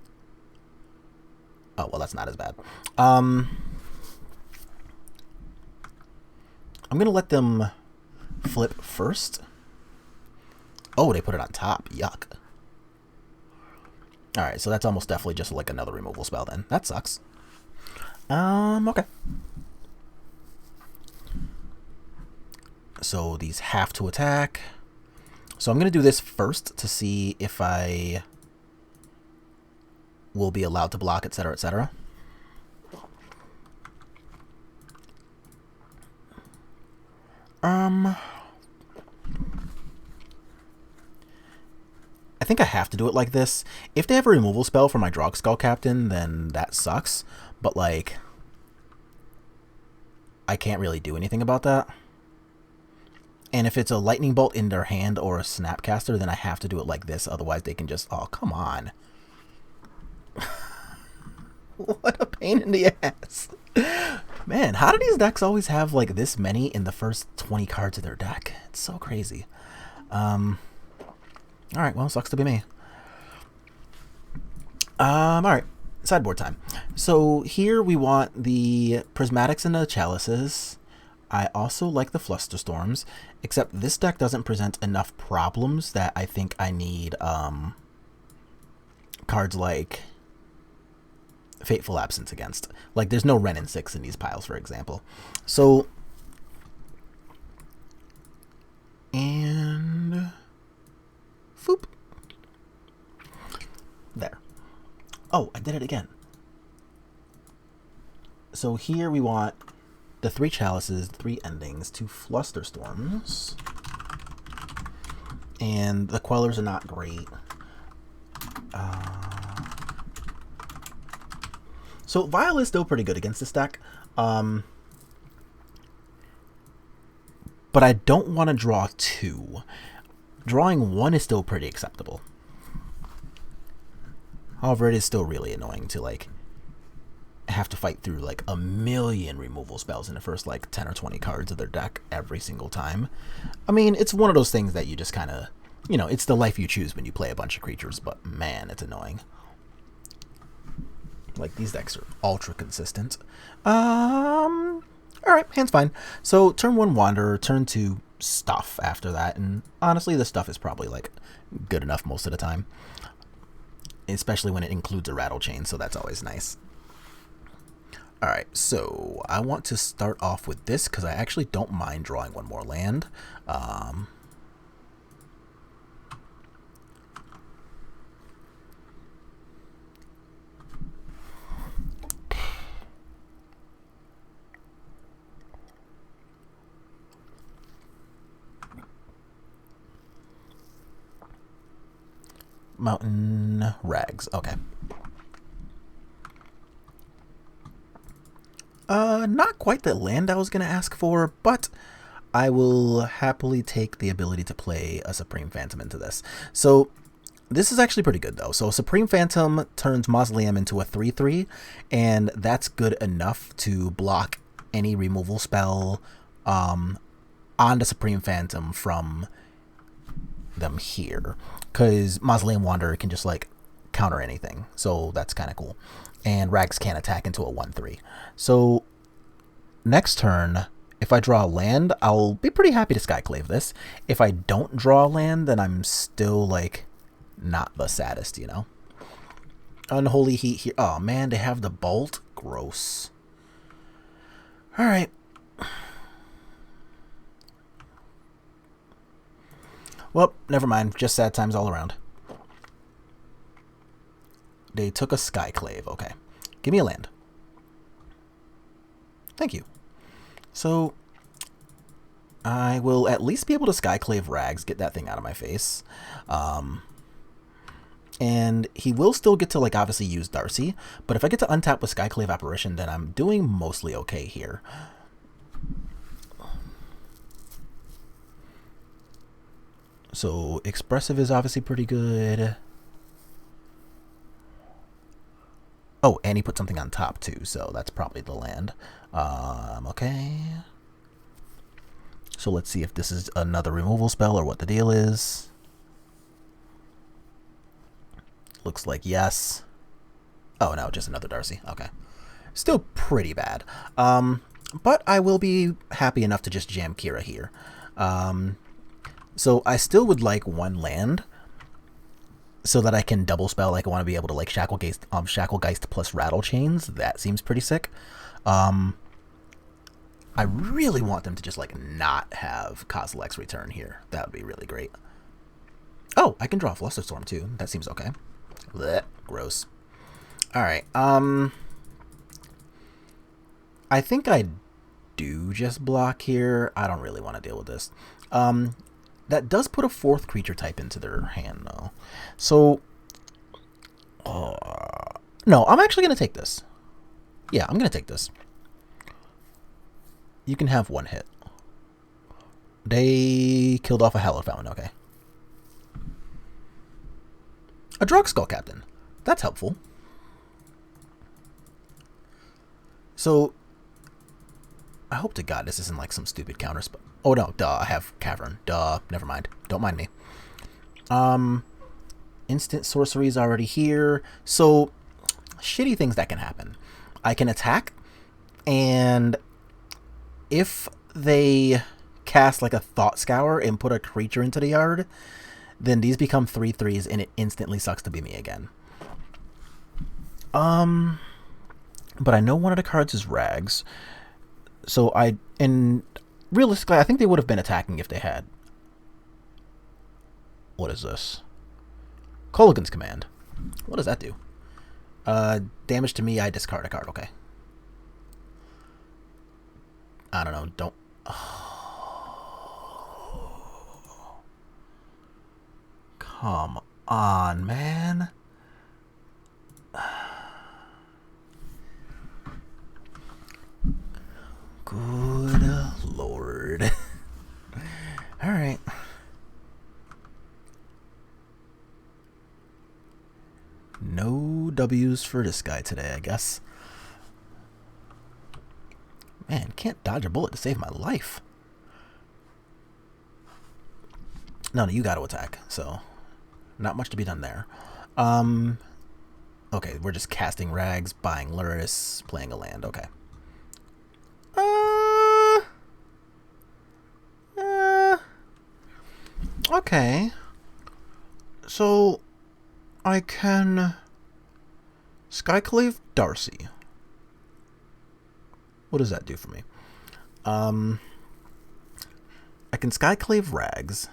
Oh, well, that's not as bad. I'm going to let them flip first. Oh, they put it on top. Yuck. Alright, so that's almost definitely just like another removal spell then. That sucks. Okay. So these have to attack. So I'm going to do this first to see if I will be allowed to block, etc., etc. I think I have to do it like this. If they have a removal spell for my Drogskol Captain, then that sucks. But, like, I can't really do anything about that. And if it's a Lightning Bolt in their hand or a Snapcaster, then I have to do it like this. Otherwise, they can just... Oh, come on. What a pain in the ass. Man, how do these decks always have, like, this many in the first 20 cards of their deck? It's so crazy. Alright, well, sucks to be me. Alright. Sideboard time. So here we want the Prismatics and the Chalices. I also like the Flusterstorms, except this deck doesn't present enough problems that I think I need cards like Fateful Absence against. Like, there's no Wrenn and 6 in these piles, for example. So, and foop. There. Oh, I did it again. So here we want the 3 chalices, 3 endings, 2 Flusterstorms. And the Quellers are not great. So Vial is still pretty good against this deck. But I don't want to draw 2. Drawing 1 is still pretty acceptable. However, it is still really annoying to like have to fight through like a million removal spells in the first like 10 or 20 cards of their deck every single time. I mean, it's one of those things that you just kind of, you know, it's the life you choose when you play a bunch of creatures, but man, it's annoying. Like, these decks are ultra consistent. Alright, hand's fine. So, turn 1 Wanderer, turn 2 Stuff after that, and honestly, the Stuff is probably, like, good enough most of the time. Especially when it includes a Rattlechain, so that's always nice. Alright, so I want to start off with this, because I actually don't mind drawing 1 more land. Mountain Rags, okay. Not quite the land I was going to ask for, but I will happily take the ability to play a Supreme Phantom into this. So, this is actually pretty good, though. So, Supreme Phantom turns Mausoleum into a 3/3, and that's good enough to block any removal spell on the Supreme Phantom from them here. Because Mausoleum Wanderer can just, like, counter anything. So, that's kind of cool. And Rags can't attack into a 1/3. So, next turn, if I draw a land, I'll be pretty happy to Skyclave this. If I don't draw a land, then I'm still, like, not the saddest, you know? Unholy Heat here. Oh, man, they have the Bolt? Gross. Alright. Well, never mind. Just sad times all around. They took a Skyclave. Okay. Give me a land. Thank you. So, I will at least be able to Skyclave Rags, get that thing out of my face. And he will still get to, like, obviously use Darcy. But if I get to untap with Skyclave Apparition, then I'm doing mostly okay here. So, Expressive is obviously pretty good. Oh, and he put something on top, too, so that's probably the land. Okay. So let's see if this is another removal spell or what the deal is. Looks like yes. Oh, no, just another Darcy. Okay. Still pretty bad. But I will be happy enough to just jam Kira here. So I still would like 1 land so that I can double spell. Like, I want to be able to, like, Shacklegeist plus Rattlechains. That seems pretty sick. I really want them to just, like, not have Kozilek's return here. That would be really great. Oh, I can draw Flusterstorm, too. That seems okay. Blech, gross. Alright, I think I do just block here. I don't really want to deal with this. That does put a 4th creature type into their hand, though. So, no, I'm actually going to take this. Yeah, I'm going to take this. You can have 1 hit. They killed off a Hallowed Fountain, okay. A Drogskol Captain. That's helpful. So, I hope to God this isn't like some stupid counter spell. Oh no, duh, I have Cavern. Duh, never mind. Don't mind me. Instant sorcery is already here. So, shitty things that can happen. I can attack, and if they cast like a Thought Scour and put a creature into the yard, then these become 3/3s and it instantly sucks to be me again. But I know one of the cards is Rags. So realistically, I think they would have been attacking if they had. What is this? Kolaghan's Command. What does that do? Damage to me, I discard a card, okay. I don't know. Don't. Come on, man. Good lord. Alright. No W's for this guy today, I guess. Man, can't dodge a bullet to save my life. No, you got to attack, so not much to be done there. Okay, we're just casting rags, buying Lurrus, playing a land. Okay. Okay. So I can Skyclave Darcy. What does that do for me? I can Skyclave Rags.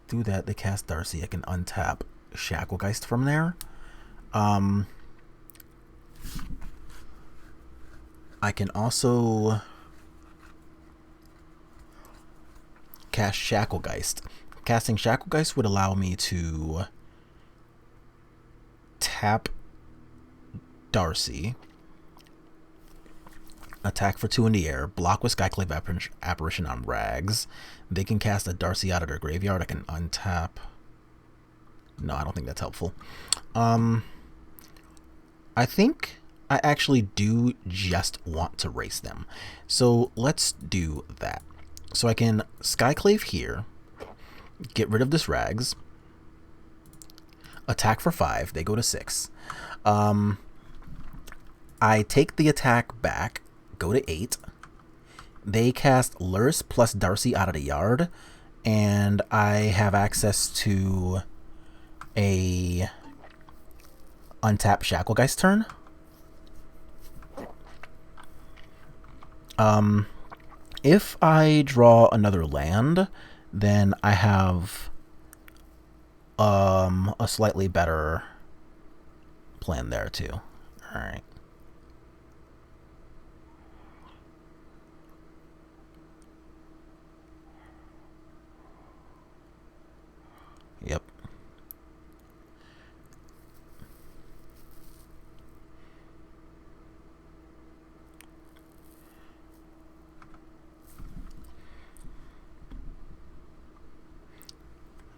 Do that, they cast Darcy. I can untap Shacklegeist from there. I can also cast Shacklegeist. Casting Shacklegeist would allow me to tap Darcy, attack for 2 in the air, block with Skyclave Apparition on Rags. They can cast a Darcy out of their graveyard. I can untap. No, I don't think that's helpful. I think I actually do just want to race them. So let's do that. So I can Skyclave here, get rid of this Rags, attack for 5, they go to 6. I take the attack back, go to 8. They cast Lurrus plus Darcy out of the yard, and I have access to a untap Shacklegeist turn. If I draw another land, then I have a slightly better plan there too. All right. Yep.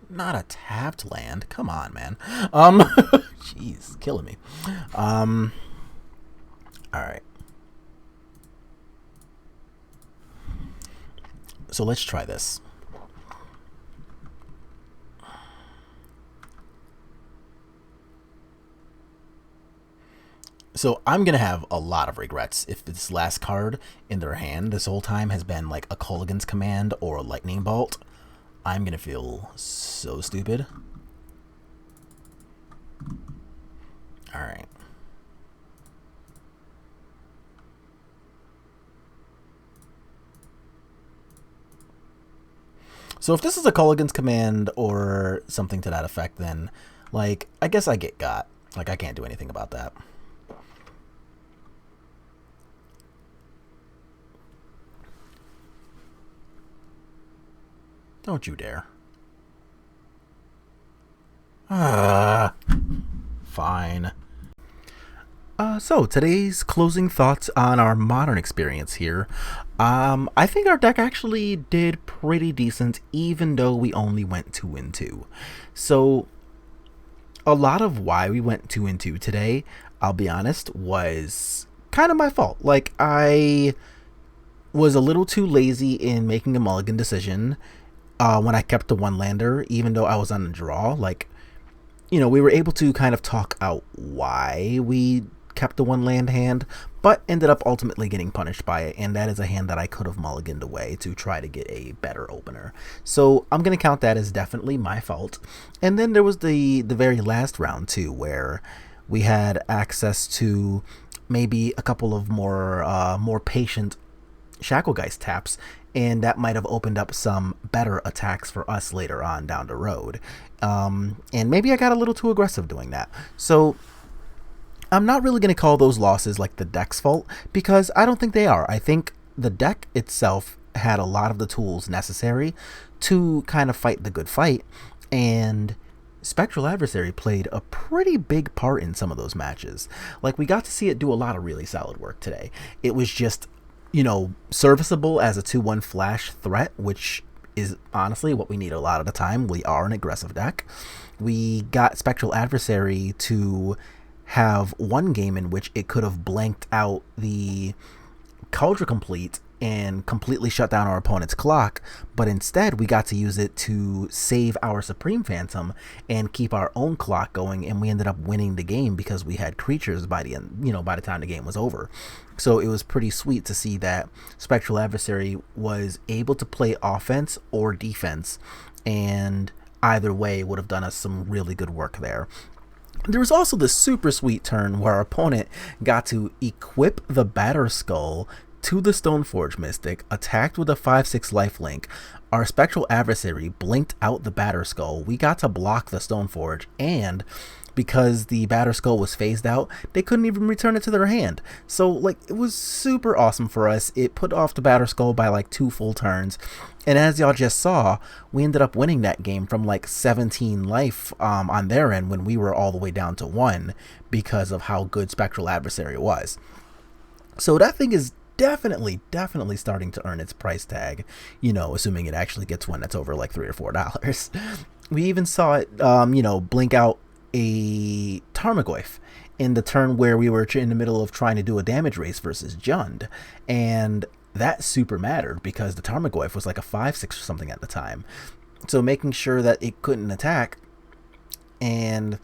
Not a tapped land. Come on, man. Jeez, killing me. All right. So let's try this. So I'm going to have a lot of regrets if this last card in their hand this whole time has been like a Kolaghan's Command or a Lightning Bolt. I'm going to feel so stupid. Alright. So if this is a Kolaghan's Command or something to that effect, then, like, I guess I get got. Like, I can't do anything about that. Don't you dare. Fine. So today's closing thoughts on our modern experience here. I think our deck actually did pretty decent, even though we only went 2 and 2. So a lot of why we went 2 and 2 today, I'll be honest, was kind of my fault. Like, I was a little too lazy in making a mulligan decision when I kept the one lander, even though I was on the draw. Like, you know, we were able to kind of talk out why we kept the one land hand, but ended up ultimately getting punished by it, and that is a hand that I could have mulliganed away to try to get a better opener. So I'm going to count that as definitely my fault. And then there was the very last round too, where we had access to maybe a couple of more patient Shacklegeist taps, and that might have opened up some better attacks for us later on down the road. And maybe I got a little too aggressive doing that. So I'm not really going to call those losses like the deck's fault, because I don't think they are. I think the deck itself had a lot of the tools necessary to kind of fight the good fight, and Spectral Adversary played a pretty big part in some of those matches. Like, we got to see it do a lot of really solid work today. It was just, serviceable as a 2-1 flash threat, which is honestly what we need a lot of the time. We are an aggressive deck. We got Spectral Adversary to have one game in which it could have blanked out the Cauldron Complete and completely shut down our opponent's clock, but instead we got to use it to save our Supreme Phantom and keep our own clock going, and we ended up winning the game because we had creatures by the end, by the time the game was over. So it was pretty sweet to see that Spectral Adversary was able to play offense or defense, and either way would have done us some really good work there. There was also this super sweet turn where our opponent got to equip the Batterskull to the Stoneforge Mystic, attacked with a 5/6 lifelink. Our Spectral Adversary blinked out the Batterskull. We got to block the Stoneforge, and because the Batterskull was phased out, they couldn't even return it to their hand. So, it was super awesome for us. It put off the Batterskull by 2 full turns, and as y'all just saw, we ended up winning that game from 17 life on their end when we were all the way down to 1 because of how good Spectral Adversary was. So that thing is definitely starting to earn its price tag, assuming it actually gets one that's over $3 or $4. We even saw it, blink out a Tarmogoyf in the turn where we were in the middle of trying to do a damage race versus Jund, and that super mattered because the Tarmogoyf was a 5/6 or something at the time. So making sure that it couldn't attack, and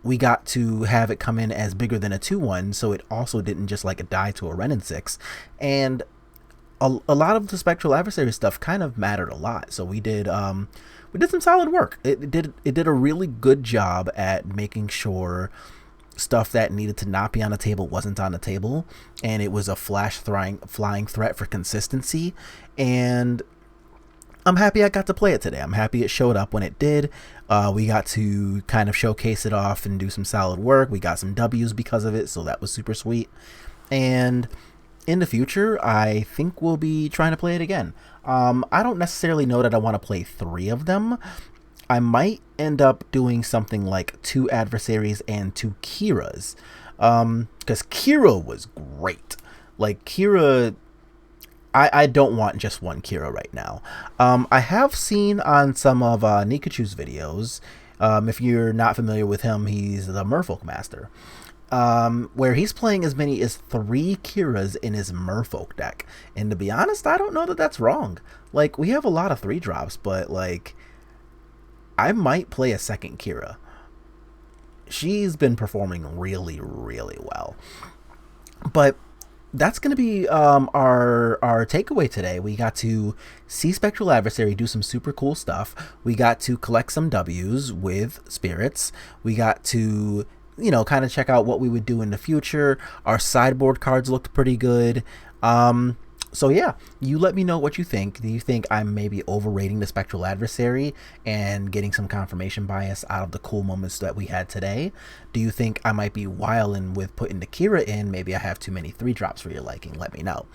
we got to have it come in as bigger than a 2/1, so it also didn't just die to a Renin 6. And a lot of the Spectral Adversary stuff kind of mattered a lot. So we did some solid work. It did a really good job at making sure stuff that needed to not be on the table wasn't on the table, and it was a flying threat for consistency. And I'm happy I got to play it today. I'm happy it showed up when it did. We got to kind of showcase it off and do some solid work. We got some W's because of it, so that was super sweet. And in the future, I think we'll be trying to play it again. I don't necessarily know that I want to play 3 of them. I might end up doing something like 2 adversaries and 2 Kiras. Because Kira was great. Kira, I don't want just one Kira right now. I have seen on some of Nikachu's videos, if you're not familiar with him, he's the Merfolk Master, where he's playing as many as 3 Kiras in his Merfolk deck. And to be honest, I don't know that that's wrong. We have a lot of 3-drops, but I might play a second Kira. She's been performing really, really well. But that's going to be our takeaway today. We got to see Spectral Adversary do some super cool stuff. We got to collect some W's with Spirits. We got to, kind of check out what we would do in the future. Our sideboard cards looked pretty good. So yeah, you let me know what you think. Do you think I'm maybe overrating the Spectral Adversary and getting some confirmation bias out of the cool moments that we had today? Do you think I might be wilding with putting the Kira in? Maybe I have too many 3-drops for your liking. Let me know.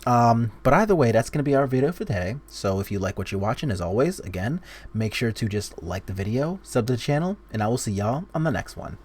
But either way, that's going to be our video for today. So if you like what you're watching, as always, again, make sure to just like the video, sub to the channel, and I will see y'all on the next one.